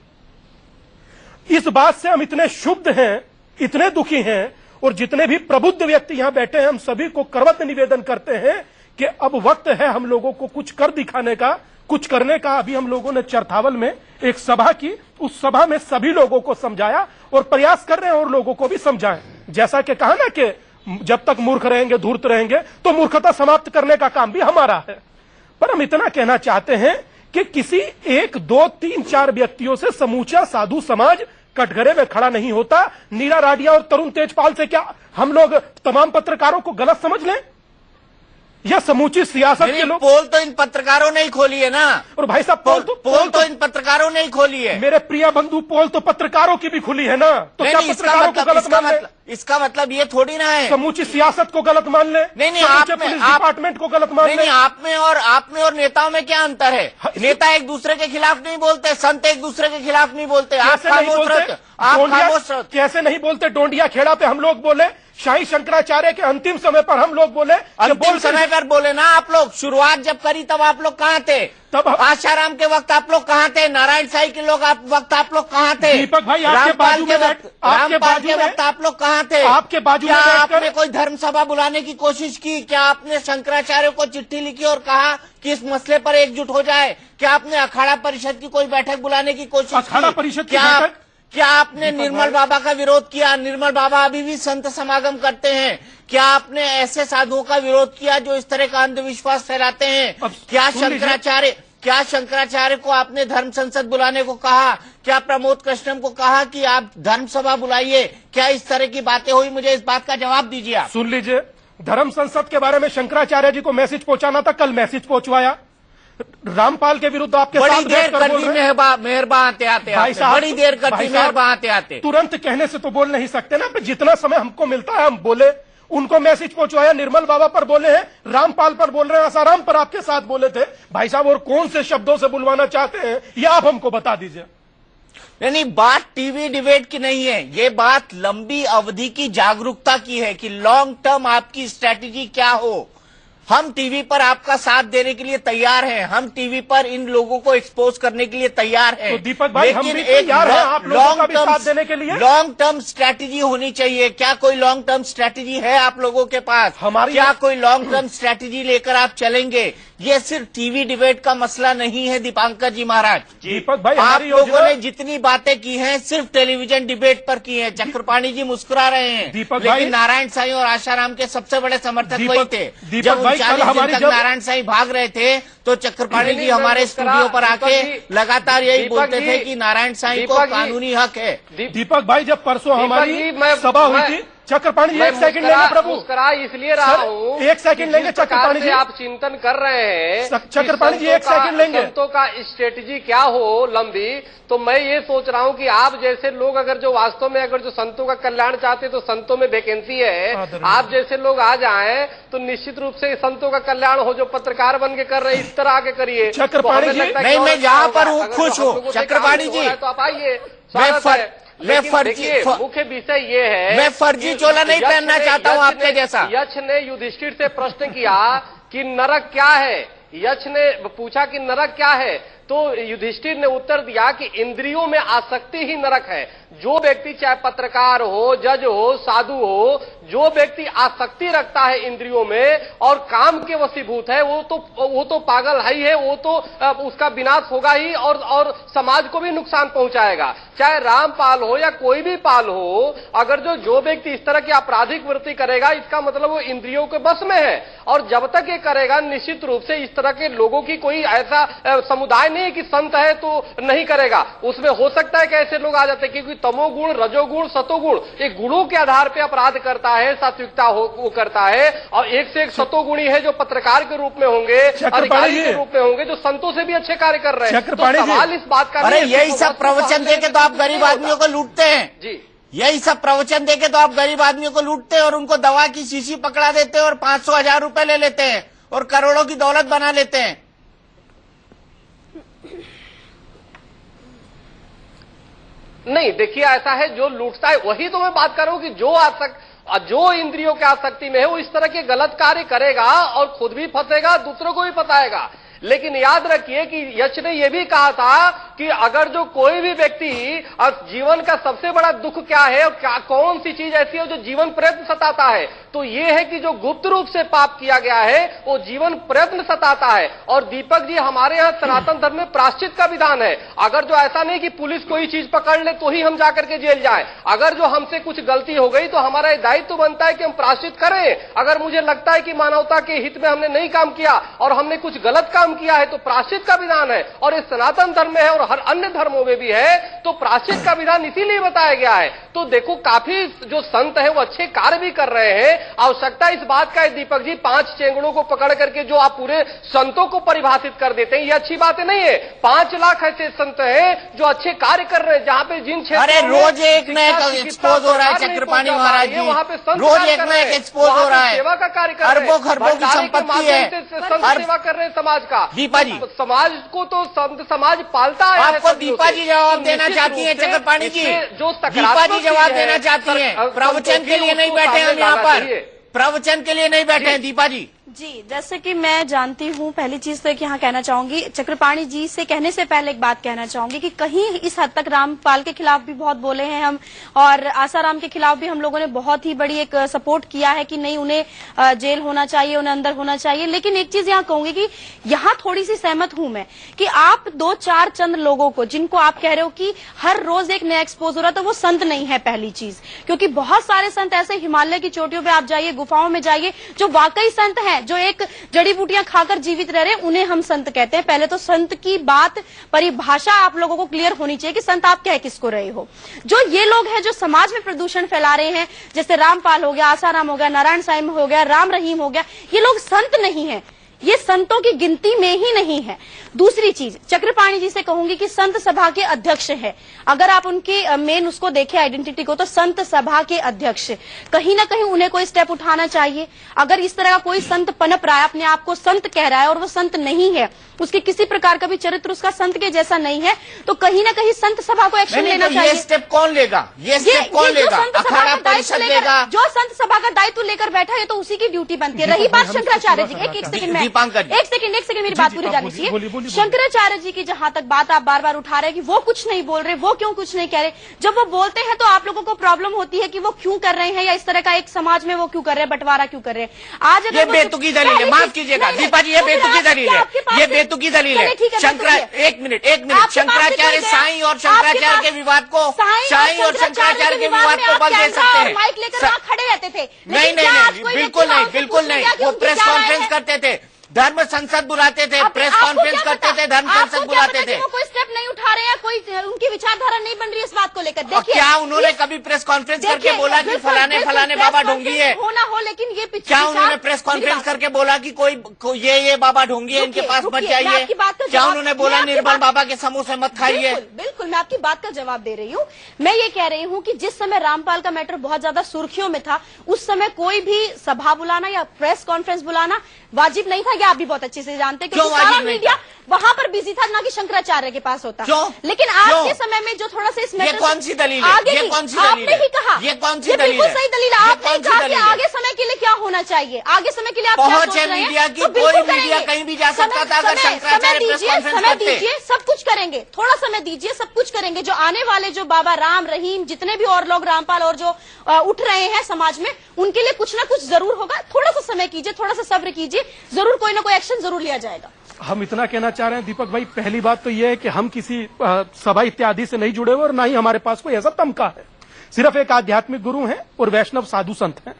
इस बात से हम इतने क्षुब्ध हैं, इतने दुखी हैं, और जितने भी प्रबुद्ध व्यक्ति यहां बैठे हैं, हम सभी को करवत निवेदन करते हैं कि अब वक्त है हम लोगों को कुछ कर दिखाने का, कुछ करने का। अभी हम लोगों ने चरथावल में एक सभा की, उस सभा में सभी लोगों को समझाया और प्रयास कर रहे हैं और लोगों को भी समझाएं। जैसा कि कहा ना कि जब तक मूर्ख रहेंगे, धूर्त रहेंगे, तो मूर्खता समाप्त करने का काम भी हमारा है। पर हम इतना कहना चाहते हैं कि किसी 1, 2, 3, 4 व्यक्तियों से समूचा साधु समाज कटघरे में खड़ा नहीं होता। नीरा राडिया और तरुण तेजपाल से क्या हम लोग तमाम पत्रकारों को गलत समझ लें? या समूची सियासत के लोग? पोल तो इन पत्रकारों ने ही खोली है ना। और भाई साहब, पोल तो इन पत्रकारों ने ही खोली है। मेरे प्रिय बंधु, पोल तो पत्रकारों की भी खुली है ना। तो क्या पत्रकारों को गलत मान ले? इसका मतलब ये थोड़ी ना है समूची सियासत को गलत मान ले। नहीं, पुलिस डिपार्टमेंट को गलत मान ले। नहीं, आप में और नेताओं में क्या अंतर है? नेता एक दूसरे के खिलाफ नहीं बोलते, संत एक दूसरे के खिलाफ नहीं बोलते। आप खामोश रहते। कैसे नहीं बोलते? डोंडिया खेड़ा पे हम लोग बोले, शाही शंकराचार्य के अंतिम समय पर हम लोग बोले। अंतिम समय पर बोले ना आप लोग। शुरुआत जब करी तब आप लोग कहाँ थे? तब आशाराम के वक्त आप लोग कहाँ थे? नारायण साई के वक्त आप लोग कहाँ थे? दीपक भाई, आपके बाजू में रामपाल के वक्त आप लोग कहाँ थे? आपके बाजू में आपने कोई धर्म सभा बुलाने की कोशिश की? क्या आपने शंकराचार्य को चिट्ठी लिखी और कहा कि इस मसले पर एकजुट हो जाए? क्या आपने अखाड़ा परिषद की कोई बैठक बुलाने की कोशिश की? अखाड़ा परिषद की बैठक? क्या आपने निर्मल बाबा का विरोध किया? निर्मल बाबा अभी भी संत समागम करते हैं। क्या आपने ऐसे साधुओं का विरोध किया जो इस तरह का अंधविश्वास फैलाते हैं? क्या शंकराचार्य को आपने धर्म संसद बुलाने को कहा? क्या प्रमोद कृष्णम को कहा कि आप धर्म सभा बुलाइए? क्या इस तरह की बातें हुई? मुझे इस बात का जवाब दीजिए आप। सुन लीजिए, धर्म संसद के बारे में शंकराचार्य जी को मैसेज पहुंचाना था, कल मैसेज पहुंचवाया। रामपाल के विरुद्ध आपके बड़ी साथ देर कर दी मेहरबान आते बड़ी देर कर दी मेहरबान आते। तुरंत कहने से तो बोल नहीं सकते ना, जितना समय हमको मिलता है हम बोले। उनको मैसेज पहुंचवाया, निर्मल बाबा पर बोले हैं, रामपाल पर बोल रहे हैं, आसाराम पर आपके साथ बोले थे। भाई साहब, और कौन से शब्दों से बुलवाना चाहते हैं ये आप हमको बता दीजिए। नहीं, बात टीवी डिबेट की नहीं है, ये बात लंबी अवधि की जागरूकता की है कि लॉन्ग टर्म आपकी स्ट्रैटेजी क्या हो। हम टीवी पर आपका साथ देने के लिए तैयार हैं, हम टीवी पर इन लोगों को एक्सपोज करने के लिए तैयार हैं। तो दीपक भाई, हम भी तैयार हैं आप लोगों का भी साथ देने के लिए। लॉन्ग टर्म स्ट्रैटेजी होनी चाहिए। क्या कोई लॉन्ग टर्म स्ट्रैटेजी है आप लोगों के पास? क्या कोई लॉन्ग टर्म स्ट्रैटेजी लेकर आप चलेंगे? ये सिर्फ टीवी डिबेट का मसला नहीं है दीपांकर जी महाराज। दीपक भाई, आप लोगों ने जितनी बातें की हैं सिर्फ टेलीविजन डिबेट पर की हैं। चक्रपाणी जी मुस्कुरा रहे हैं, लेकिन नारायण साई और आशाराम के सबसे बड़े समर्थक वही थे। जब 40 दिन तक नारायण साई भाग रहे थे तो चक्रपाणी जी हमारे स्टूडियो पर आके लगातार यही बोलते थे कि नारायण साई को कानूनी हक है। दीपक भाई, जब परसों हमारी सभा हुई थी, चक्रपाणी जी 1 सेकंड लेंगे प्रभु। मुस्कुरा इसलिए रहा हूँ, 1 सेकंड लेंगे चक्रपाणी जी। आप चिंतन कर रहे हैं चक्रपाणी जी, 1 सेकंड लेंगे। संतों का स्ट्रेटेजी क्या हो लंबी, तो मैं ये सोच रहा हूँ कि आप जैसे लोग अगर जो वास्तव में अगर जो संतों का कल्याण चाहते तो संतों में वैकेंसी है, आप जैसे लोग आ जाएं तो निश्चित रूप से संतों का कल्याण हो। जो पत्रकार बन के कर रहे इस तरह आगे करिए। चक्रपाणी जी, नहीं, मैं जहाँ पर हूँ खुश हूँ। चक्रपाणी जी, तो आप आइए, मुख्य विषय ये है, मैं फर्जी चोला नहीं पहनना चाहता हूँ आपके जैसा। यक्ष ने युधिष्ठिर से प्रश्न किया कि नरक क्या है। यक्ष ने पूछा कि नरक क्या है, तो युधिष्ठिर ने उत्तर दिया कि इंद्रियों में आसक्ति ही नरक है। जो व्यक्ति चाहे पत्रकार हो, जज हो, साधु हो, जो व्यक्ति आसक्ति रखता है इंद्रियों में और काम के वशीभूत है, वो तो पागल है ही है, वो तो उसका विनाश होगा ही और समाज को भी नुकसान पहुंचाएगा। चाहे रामपाल हो या कोई भी पाल हो, अगर जो व्यक्ति इस तरह की आपराधिक वृत्ति करेगा, इसका मतलब वो इंद्रियों के बस में है। और जब तक ये करेगा, निश्चित रूप से इस तरह के लोगों की कोई ऐसा समुदाय नहीं है कि संत है तो नहीं करेगा। उसमें हो सकता है कि ऐसे लोग आ जाते हैं, क्योंकि तमोगुण, रजोगुण, सतोगुण, ये गुणों के आधार पर अपराध करता है, सात्विकता वो करता है। और एक से एक सतोगुणी है जो पत्रकार के रूप में होंगे, अधिकारी के रूप में होंगे, जो संतों से भी अच्छे कार्य कर रहे हैं। तो सवाल इस बात का, अरे यही सब प्रवचन देके तो आप गरीब आदमियों को लूटते हैं जी। यही सब प्रवचन देके तो आप गरीब आदमियों को लूटते हैं और उनको दवा की शीशी पकड़ा देते हैं और 500,000 रुपए ले लेते हैं और करोड़ों की दौलत बना लेते हैं। नहीं, देखिए ऐसा है, जो लूटता है, वही तो मैं बात कर रहा हूं कि जो इंद्रियों की आसक्ति में है वो इस तरह के गलत कार्य करेगा और खुद भी फंसेगा, दूसरों को भी फंसाएगा। लेकिन याद रखिए कि यक्ष ने यह भी कहा था कि अगर जो कोई भी व्यक्ति, जीवन का सबसे बड़ा दुख क्या है और कौन सी चीज ऐसी है जो जीवन प्रयत्न सताता है, तो ये है कि जो गुप्त रूप से पाप किया गया है वो जीवन प्रयत्न सताता है। और दीपक जी, हमारे यहाँ सनातन धर्म में प्रायश्चित का विधान है। अगर जो ऐसा नहीं कि पुलिस कोई चीज पकड़ ले तो ही हम जाकर के जेल जाए, अगर जो हमसे कुछ गलती हो गई तो हमारा दायित्व बनता है कि हम प्रायश्चित करें। अगर मुझे लगता है कि मानवता के हित में हमने नहीं काम किया और हमने कुछ गलत काम किया है तो प्रायश्चित का विधान है। और इस सनातन धर्म में है और हर अन्य धर्मों में भी है, तो प्रायश्चित का विधान इसीलिए बताया गया है। तो देखो, काफी जो संत है वो अच्छे कार्य भी कर रहे हैं। आवश्यकता इस बात का है दीपक जी, 5 चेंगड़ों को पकड़ करके जो आप पूरे संतों को परिभाषित कर देते हैं, ये अच्छी बात नहीं है। 5 लाख ऐसे संत हैं जो अच्छे कार्य कर रहे हैं, जहां पे जिन क्षेत्रों अरे रोज एक नया एक्सपोज हो रहा है चक्रपाणी महाराज जी, वहां पे रोज एक नया एक्सपोज हो रहा है। सेवा का कार्य कर रहे हैं, अरबों खरबों की संपत्ति है, संत सेवा कर रहे हैं समाज का। दीपा जी, समाज को तो संत समाज पालता है। आपको दीपा जी जवाब देना चाहती है चक्रपाणी जी, दीपा जी जवाब देना चाहती है। प्रवचन के लिए नहीं बैठे हम यहाँ पर, प्रवचन के लिए नहीं बैठे हैं दीपा जी। जी, जैसे कि मैं जानती हूँ, पहली चीज तो यहाँ कहना चाहूंगी, चक्रपाणी जी से कहने से पहले एक बात कहना चाहूंगी कि कहीं इस हद तक रामपाल के खिलाफ भी बहुत बोले हैं हम, और आसाराम के खिलाफ भी हम लोगों ने बहुत ही बड़ी एक सपोर्ट किया है कि नहीं, उन्हें जेल होना चाहिए, उन्हें अंदर होना चाहिए। लेकिन एक चीज यहाँ कहूंगी कि यहाँ थोड़ी सी सहमत हूं मैं कि आप 2-4 चंद लोगों को, जिनको आप कह रहे हो कि हर रोज एक नया एक्सपोज हो रहा, तो वो संत नहीं है पहली चीज। क्योंकि बहुत सारे संत ऐसे हिमालय की चोटियों पर आप जाइए, गुफाओं में जाइए, जो वाकई संत है, जो एक जड़ी बूटियां खाकर जीवित रह रहे हैं, उन्हें हम संत कहते हैं। पहले तो संत की बात, परिभाषा आप लोगों को क्लियर होनी चाहिए कि संत आप कह किसको रहे हो। जो ये लोग हैं जो समाज में प्रदूषण फैला रहे हैं, जैसे रामपाल हो गया, आसाराम हो गया, नारायण साईं हो गया, राम रहीम हो गया, ये लोग संत नहीं है, ये संतों की गिनती में ही नहीं है। दूसरी चीज, चक्रपाणी जी से कहूंगी कि संत सभा के अध्यक्ष है, अगर आप उनकी मेन उसको देखें आइडेंटिटी को, तो संत सभा के अध्यक्ष, कहीं ना कहीं उन्हें कोई स्टेप उठाना चाहिए। अगर इस तरह का कोई संत पनप रहा है, अपने आप को संत कह रहा है और वो संत नहीं है, उसके किसी प्रकार का भी चरित्र उसका संत के जैसा नहीं है, तो कहीं ना कहीं संत सभा को एक्शन लेना चाहिए। ये स्टेप कौन लेगा? ये स्टेप कौन लेगा? अखाड़ा परिषद लेगा? जो संत सभा का दायित्व लेकर बैठा है तो उसी की ड्यूटी बनती है। रही बात शंकराचार्य जी, एक सेकंड मेरी बात पूरी जानी चाहिए। शंकराचार्य जी की जहां तक बात आप बार बार उठा रहे हैं कि वो कुछ नहीं बोल रहे, वो क्यों कुछ नहीं कह रहे, जब वो बोलते हैं तो आप लोगों को प्रॉब्लम होती है कि वो क्यों कर रहे हैं, या इस तरह का एक समाज में वो क्यों कर रहे हैं, बंटवारा क्यों कर रहे हैं। आज ये बेतुकी दलील है, माफ कीजिएगा दीपा जी, ये बेतुकी दलील है, ये बेतुकी दलील है। एक मिनट, शंकराचार्य साईं और शंकराचार्य के विवाद को, साईं और शंकराचार्य के विवाद को बल दे सकते हैं। माइक लेकर वहां खड़े रहते थे। नहीं, बिल्कुल नहीं, वो प्रेस कॉन्फ्रेंस करते थे, धर्म संसद बुलाते थे, प्रेस कॉन्फ्रेंस करते थे, धर्म संसद बुलाते थे। कोई स्टेप नहीं उठा रहे हैं, कोई उनकी विचारधारा नहीं बन रही है इस बात को लेकर। देखिए, क्या उन्होंने कभी प्रेस कॉन्फ्रेंस करके बोला कि फलाने बाबा ढोंगी है? होना हो, लेकिन ये क्या उन्होंने प्रेस कॉन्फ्रेंस करके बोला कि कोई ये बाबा ढोंगी है, इनके पास मत जाइए? क्या उन्होंने बोला निर्बल बाबा के समूह से मत खाइए? बिल्कुल, मैं आपकी बात का जवाब दे रही हूँ। मैं ये कह रही हूँ कि जिस समय रामपाल का मैटर बहुत ज्यादा सुर्खियों में था, उस समय कोई भी सभा बुलाना या प्रेस कॉन्फ्रेंस बुलाना वाजिब नहीं था, करेंगे, आप भी बहुत अच्छे से जानते हैं, क्योंकि सारा मीडिया वहां पर बिजी था, ना कि शंकराचार्य के पास होता। लेकिन आज के समय में जो थोड़ा सा इसमें कौन सी दलील है? ये कौन सी दलील है? आपने ही कहा, ये कौन सी दलील बिल्कुल सही दलील है। आपने कहा कि आगे समय के लिए क्या होना चाहिए, आगे समय के लिए आप क्या सोच रहे हैं? मीडिया की कोई मीडिया कहीं भी जा सकता था अगर शंकराचार्य प्रेस कॉन्फ्रेंस समय दीजिए, सब कुछ करेंगे, थोड़ा समय दीजिए, सब कुछ करेंगे। जो आने वाले जो बाबा राम रहीम जितने भी और लोग रामपाल और जो उठ रहे हैं समाज में, उनके लिए कुछ ना कुछ जरूर होगा। थोड़ा सा समय कीजिए, थोड़ा सा सब्र कीजिए, जरूर कोई ना कोई एक्शन जरूर लिया जाएगा। हम इतना कहना चाह रहे हैं दीपक भाई, पहली बात तो यह है कि हम किसी सभा इत्यादि से नहीं जुड़े हुए और ना ही हमारे पास कोई ऐसा तमका है। सिर्फ एक आध्यात्मिक गुरु हैं और वैष्णव साधु संत हैं।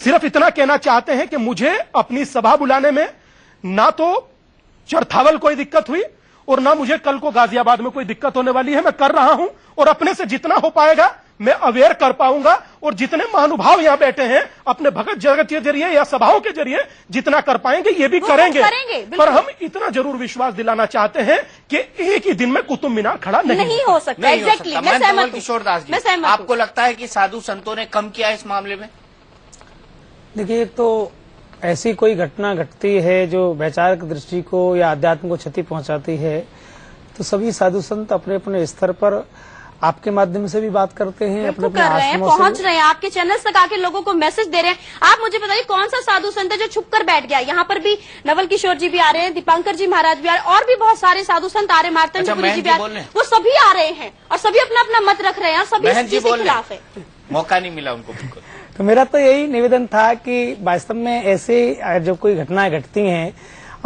सिर्फ इतना कहना चाहते हैं कि मुझे अपनी सभा बुलाने में ना तो चरथावल कोई दिक्कत हुई और ना मुझे कल को गाजियाबाद में कोई दिक्कत होने वाली है। मैं कर रहा हूं और अपने से जितना हो पाएगा मैं अवेयर कर पाऊंगा, और जितने महानुभाव यहां बैठे हैं अपने भगत जगत के जरिए या सभाओं के जरिए जितना कर पाएंगे ये भी करेंगे। पर हम इतना जरूर विश्वास दिलाना चाहते हैं कि एक ही दिन में कुतुब मीनार खड़ा नहीं हो सकता। एग्जैक्टली, मैं सहमत हूं। किशोर दास जी, आपको लगता है कि साधु संतों ने कम किया इस मामले में? देखिए, एक तो ऐसी कोई घटना घटती है जो वैचारिक दृष्टि को या अध्यात्म को क्षति पहुंचाती है, तो सभी साधु संत अपने अपने स्तर पर आपके माध्यम से भी बात करते हैं, अपने अपने आश्रमों से पहुंच रहे हैं, आपके चैनल तक आके लोगों को मैसेज दे रहे हैं। आप मुझे बताइए कौन सा साधु संत है जो छुप कर बैठ गया? यहाँ पर भी नवल किशोर जी भी आ रहे हैं, दीपांकर जी महाराज भी आ रहे हैं, और भी बहुत सारे साधु संत आ रहे हैं, मार्तंड जी भी आ रहे हैं। वो सभी आ रहे हैं और सभी अपना अपना मत रख रहे हैं और सभी इसके खिलाफ है। मौका नहीं मिला उनको बिल्कुल। तो मेरा तो यही निवेदन था कि वास्तव में ऐसे जब कोई घटनाएं घटती हैं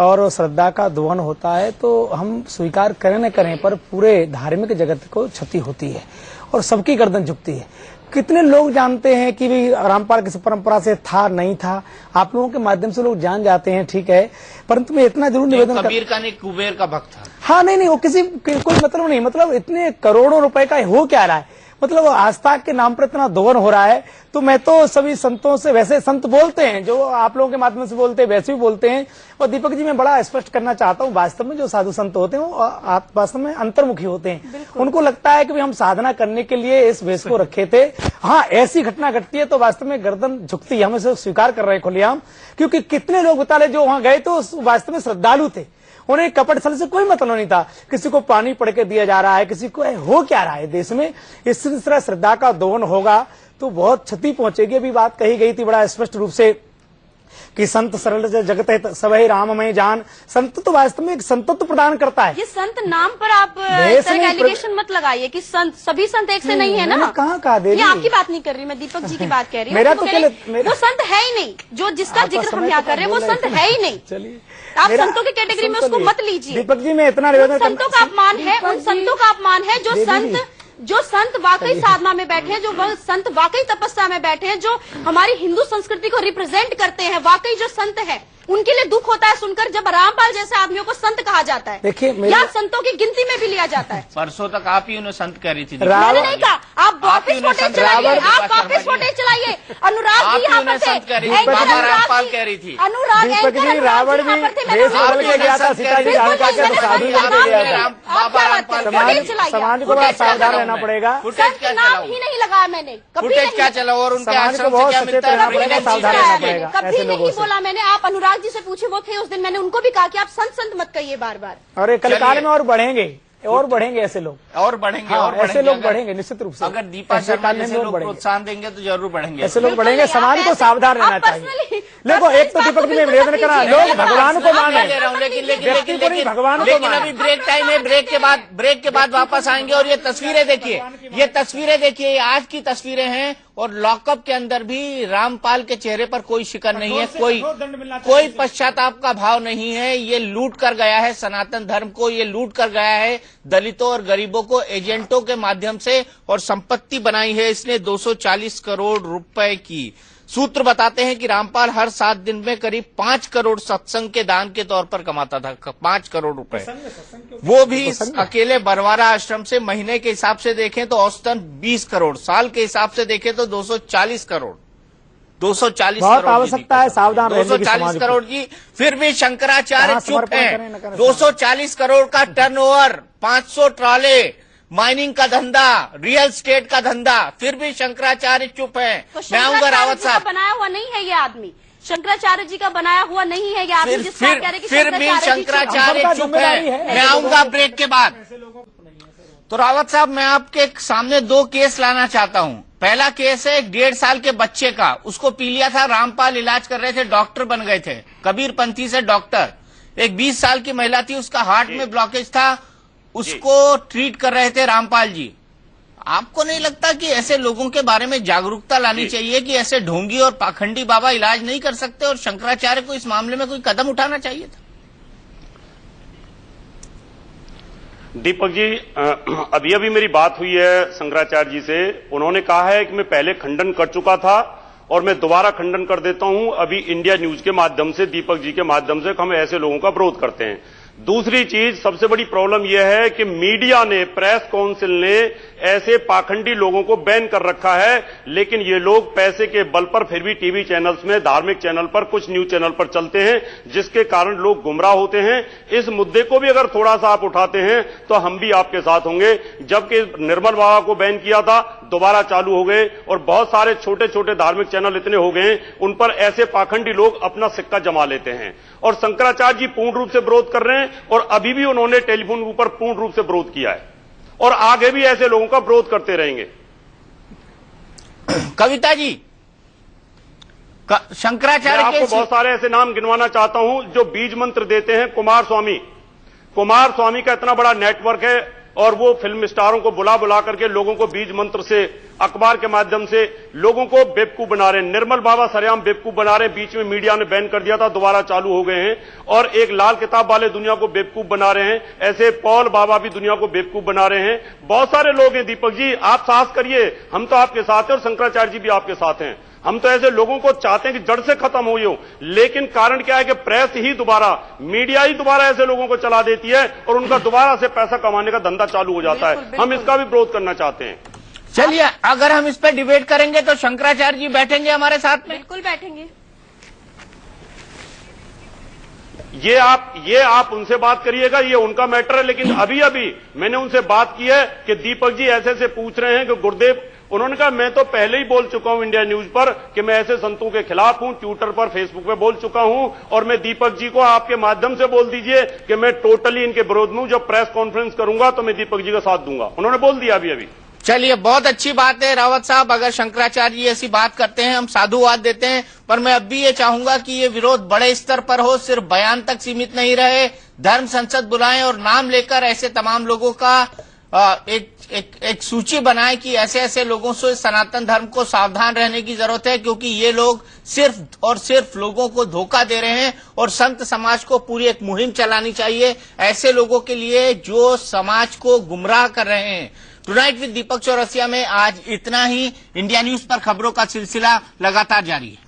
और श्रद्धा का दोहन होता है तो हम स्वीकार करें न करें, पर पूरे धार्मिक जगत को क्षति होती है और सबकी गर्दन झुकती है। कितने लोग जानते हैं कि भी रामपाल किस परंपरा से था नहीं था, आप लोगों के माध्यम से लोग जान जाते हैं, ठीक है, परंतु मैं इतना जरूर निवेदन कबीर का नहीं, कुबेर का भक्त था। हाँ, नहीं, वो किसी कोई मतलब नहीं, मतलब इतने करोड़ों रुपए का हो क्या रहा है, मतलब आस्था के नाम पर इतना दोहन हो रहा है। तो मैं तो सभी संतों से, वैसे संत बोलते हैं जो आप लोगों के माध्यम से बोलते हैं वैसे भी बोलते हैं, और दीपक जी मैं बड़ा स्पष्ट करना चाहता हूँ, वास्तव में जो साधु संत होते हैं वो वास्तव में अंतर्मुखी होते हैं। उनको लगता है कि हम साधना करने के लिए इस वेश को रखे थे। हाँ, ऐसी घटना घटती है तो वास्तव में गर्दन झुकती है, हम इसे स्वीकार कर रहे हैं खुलेआम, क्योंकि कितने लोग बता रहे जो वहां गए तो वास्तव में श्रद्धालु थे, उन्हें कपट छल से कोई मतलब नहीं था। किसी को पानी पड़ के दिया जा रहा है, किसी को हो क्या रहा है देश में, इस तरह श्रद्धा का दोहन होगा तो बहुत क्षति पहुंचेगी। अभी बात कही गई थी बड़ा स्पष्ट रूप से कि संत सरल जगत है सबहि राममय जान। संत तो वास्तव में एक संतत्व प्रदान करता है। ये संत नाम पर आप एलिगेशन मत लगाइए कि संत सभी संत एक से नहीं है ना। कहाँ कहा दे, आपकी बात नहीं कर रही, मैं दीपक जी की बात कह रही हूँ। मेरा तो वो संत है ही नहीं, जो जिसका जिक्र हम यहाँ कर रहे हैं वो संत है ही नहीं। चलिए, आप संतों की कैटेगरी में उसको मत लीजिए। दीपक जी मैं इतना निवेदन, संतों का अपमान है, उन संतों का अपमान है जो संत वाकई साधना में बैठे हैं, जो संत वाकई तपस्या में बैठे हैं, जो हमारी हिंदू संस्कृति को रिप्रेजेंट करते हैं, वाकई जो संत है उनके लिए दुख होता है सुनकर जब रामपाल जैसे आदमियों को संत कहा जाता है। देखिए, या संतों की गिनती में भी लिया जाता है। परसों तक आप ही उन्हें संत कह रही थी। मैंने नहीं कहा, आप वापस फुटेज चलाइए, आप वापस फुटेज चलाइए। अनुराग जी यहाँ पर थे, रामपाल कह रही थी, अनुराग रावण भी देश बदल के गया था, सीताजी समाज को बड़ा सावधान रहना पड़ेगा। नाम ही नहीं लगाया मैंने, फुटेज क्या चला और उनके आश्रम से क्या मिलता है, सावधान रहना पड़ेगा। कभी नहीं बोला मैंने। आप अनुराग जी से पूछे, वो थे उस दिन, मैंने उनको भी कहा कि आप संत मत कहिए बार बार। और कल काल में और बढ़ेंगे ऐसे लोग, और बढ़ेंगे, हाँ, ऐसे लोग बढ़ेंगे निश्चित रूप से। अगर दीपा शर्मा जैसे लोग प्रोत्साहन देंगे तो जरूर बढ़ेंगे, ऐसे लोग बढ़ेंगे। समाज को सावधान रहना चाहिए। देखो, एक तो दीपक जी में निवेदन करा, लोग भगवान को मान रहे हैं, लेकिन भगवान को मान। अभी ब्रेक टाइम है, ब्रेक के बाद वापस आएंगे। और ये तस्वीरें देखिए, आज की तस्वीरें हैं, और लॉकअप के अंदर भी रामपाल के चेहरे पर कोई शिकन नहीं है, कोई पश्चाताप का भाव नहीं है। ये लूट कर गया है सनातन धर्म को, ये लूट कर गया है दलितों और गरीबों को एजेंटों के माध्यम से, और संपत्ति बनाई है इसने 240 करोड़ रुपए की। सूत्र बताते हैं कि रामपाल हर 7 दिन में करीब 5 करोड़ सत्संग के दान के तौर पर कमाता था, 5 करोड़ रुपए, वो भी अकेले बरवारा आश्रम से। महीने के हिसाब से देखें तो औसतन 20 करोड़, साल के हिसाब से देखें तो 240 करोड़, 240 बहुत आवश्यकता है सावधान रहने की। 240 करोड़ की, फिर भी शंकराचार्य चुप है। 240 करोड़ का टर्नओवर, 500 ट्रॉले, माइनिंग का धंधा, रियल स्टेट का धंधा, फिर भी शंकराचार्य चुप है। मैं आऊंगा रावत साहब। बनाया हुआ नहीं है ये आदमी, शंकराचार्य जी का बनाया हुआ नहीं है। या आप जिस तरह कह रहे हैं कि फिर भी शंकराचार्य चुप है। मैं आऊंगा ब्रेक के बाद। तो रावत साहब, मैं आपके सामने 2 केस लाना चाहता हूं। पहला केस है 1.5 साल के बच्चे का, उसको पी लिया था, रामपाल इलाज कर रहे थे, डॉक्टर बन गए थे, कबीरपंथी से डॉक्टर। एक 20 साल की महिला थी, उसका हार्ट में ब्लॉकेज था, उसको ट्रीट कर रहे थे रामपाल जी। आपको नहीं लगता कि ऐसे लोगों के बारे में जागरूकता लानी चाहिए कि ऐसे ढोंगी और पाखंडी बाबा इलाज नहीं कर सकते और शंकराचार्य को इस मामले में कोई कदम उठाना चाहिए था? दीपक जी, अभी अभी मेरी बात हुई है शंकराचार्य जी से। उन्होंने कहा है कि मैं पहले खंडन कर चुका था और मैं दोबारा खंडन कर देता हूं अभी इंडिया न्यूज के माध्यम से, दीपक जी के माध्यम से, हम ऐसे लोगों का विरोध करते हैं। दूसरी चीज, सबसे बड़ी प्रॉब्लम यह है कि मीडिया ने, प्रेस काउंसिल ने ऐसे पाखंडी लोगों को बैन कर रखा है, लेकिन ये लोग पैसे के बल पर फिर भी टीवी चैनल्स में, धार्मिक चैनल पर, कुछ न्यूज चैनल पर चलते हैं, जिसके कारण लोग गुमराह होते हैं। इस मुद्दे को भी अगर थोड़ा सा आप उठाते हैं तो हम भी आपके साथ होंगे। जबकि निर्मल बाबा को बैन किया था, दोबारा चालू हो गए और बहुत सारे छोटे छोटे धार्मिक चैनल इतने हो गए, उन पर ऐसे पाखंडी लोग अपना सिक्का जमा लेते हैं। और शंकराचार्य जी पूर्ण रूप से विरोध कर रहे हैं और अभी भी उन्होंने टेलीफोन के ऊपर पूर्ण रूप से विरोध किया है और आगे भी ऐसे लोगों का विरोध करते रहेंगे। कविता जी, शंकराचार्य आपको बहुत सारे ऐसे नाम गिनवाना चाहता हूं जो बीज मंत्र देते हैं। कुमार स्वामी का इतना बड़ा नेटवर्क है और वो फिल्म स्टारों को बुला बुला करके लोगों को बीज मंत्र से, अखबार के माध्यम से लोगों को बेवकूफ बना रहे हैं। निर्मल बाबा सरेआम बेवकूफ बना रहे हैं। बीच में मीडिया ने बैन कर दिया था, दोबारा चालू हो गए हैं और एक लाल किताब वाले दुनिया को बेवकूफ बना रहे हैं। ऐसे पॉल बाबा भी दुनिया को बेवकूफ बना रहे हैं। बहुत सारे लोग हैं। दीपक जी, आप साहस करिए, हम तो आपके साथ हैं और शंकराचार्य जी भी आपके साथ हैं। हम तो ऐसे लोगों को चाहते हैं कि जड़ से खत्म हो ये, लेकिन कारण क्या है कि प्रेस ही दोबारा, मीडिया ही दोबारा ऐसे लोगों को चला देती है और उनका दोबारा से पैसा कमाने का धंधा चालू हो जाता है। हम इसका भी विरोध करना चाहते हैं। चलिए, अगर हम इस पर डिबेट करेंगे तो शंकराचार्य जी बैठेंगे हमारे साथ में? बिल्कुल बैठेंगे। ये आप उनसे बात करिएगा, ये उनका मैटर है। लेकिन अभी अभी मैंने उनसे बात की है कि दीपक जी ऐसे ऐसे पूछ रहे हैं कि गुरुदेव, उन्होंने कहा मैं तो पहले ही बोल चुका हूं इंडिया न्यूज पर कि मैं ऐसे संतों के खिलाफ हूं, ट्विटर पर, फेसबुक पे बोल चुका हूं और मैं दीपक जी को आपके माध्यम से बोल दीजिए कि मैं टोटली इनके विरोध में हूं। जब प्रेस कॉन्फ्रेंस करूंगा तो मैं दीपक जी का साथ दूंगा, उन्होंने बोल दिया अभी अभी। चलिए, बहुत अच्छी बात है रावत साहब, अगर शंकराचार्य जी ऐसी बात करते हैं, हम साधुवाद देते हैं। पर मैं अब भी ये चाहूंगा कि ये विरोध बड़े स्तर पर हो, सिर्फ बयान तक सीमित नहीं रहे। धर्म संसद बुलाएं और नाम लेकर ऐसे तमाम लोगों का एक सूची बनाए कि ऐसे ऐसे लोगों से सनातन धर्म को सावधान रहने की जरूरत है, क्योंकि ये लोग सिर्फ और सिर्फ लोगों को धोखा दे रहे हैं और संत समाज को पूरी एक मुहिम चलानी चाहिए ऐसे लोगों के लिए जो समाज को गुमराह कर रहे हैं। टुनाइट विद दीपक चौरसिया में आज इतना ही। इंडिया न्यूज पर खबरों का सिलसिला लगातार जारी है।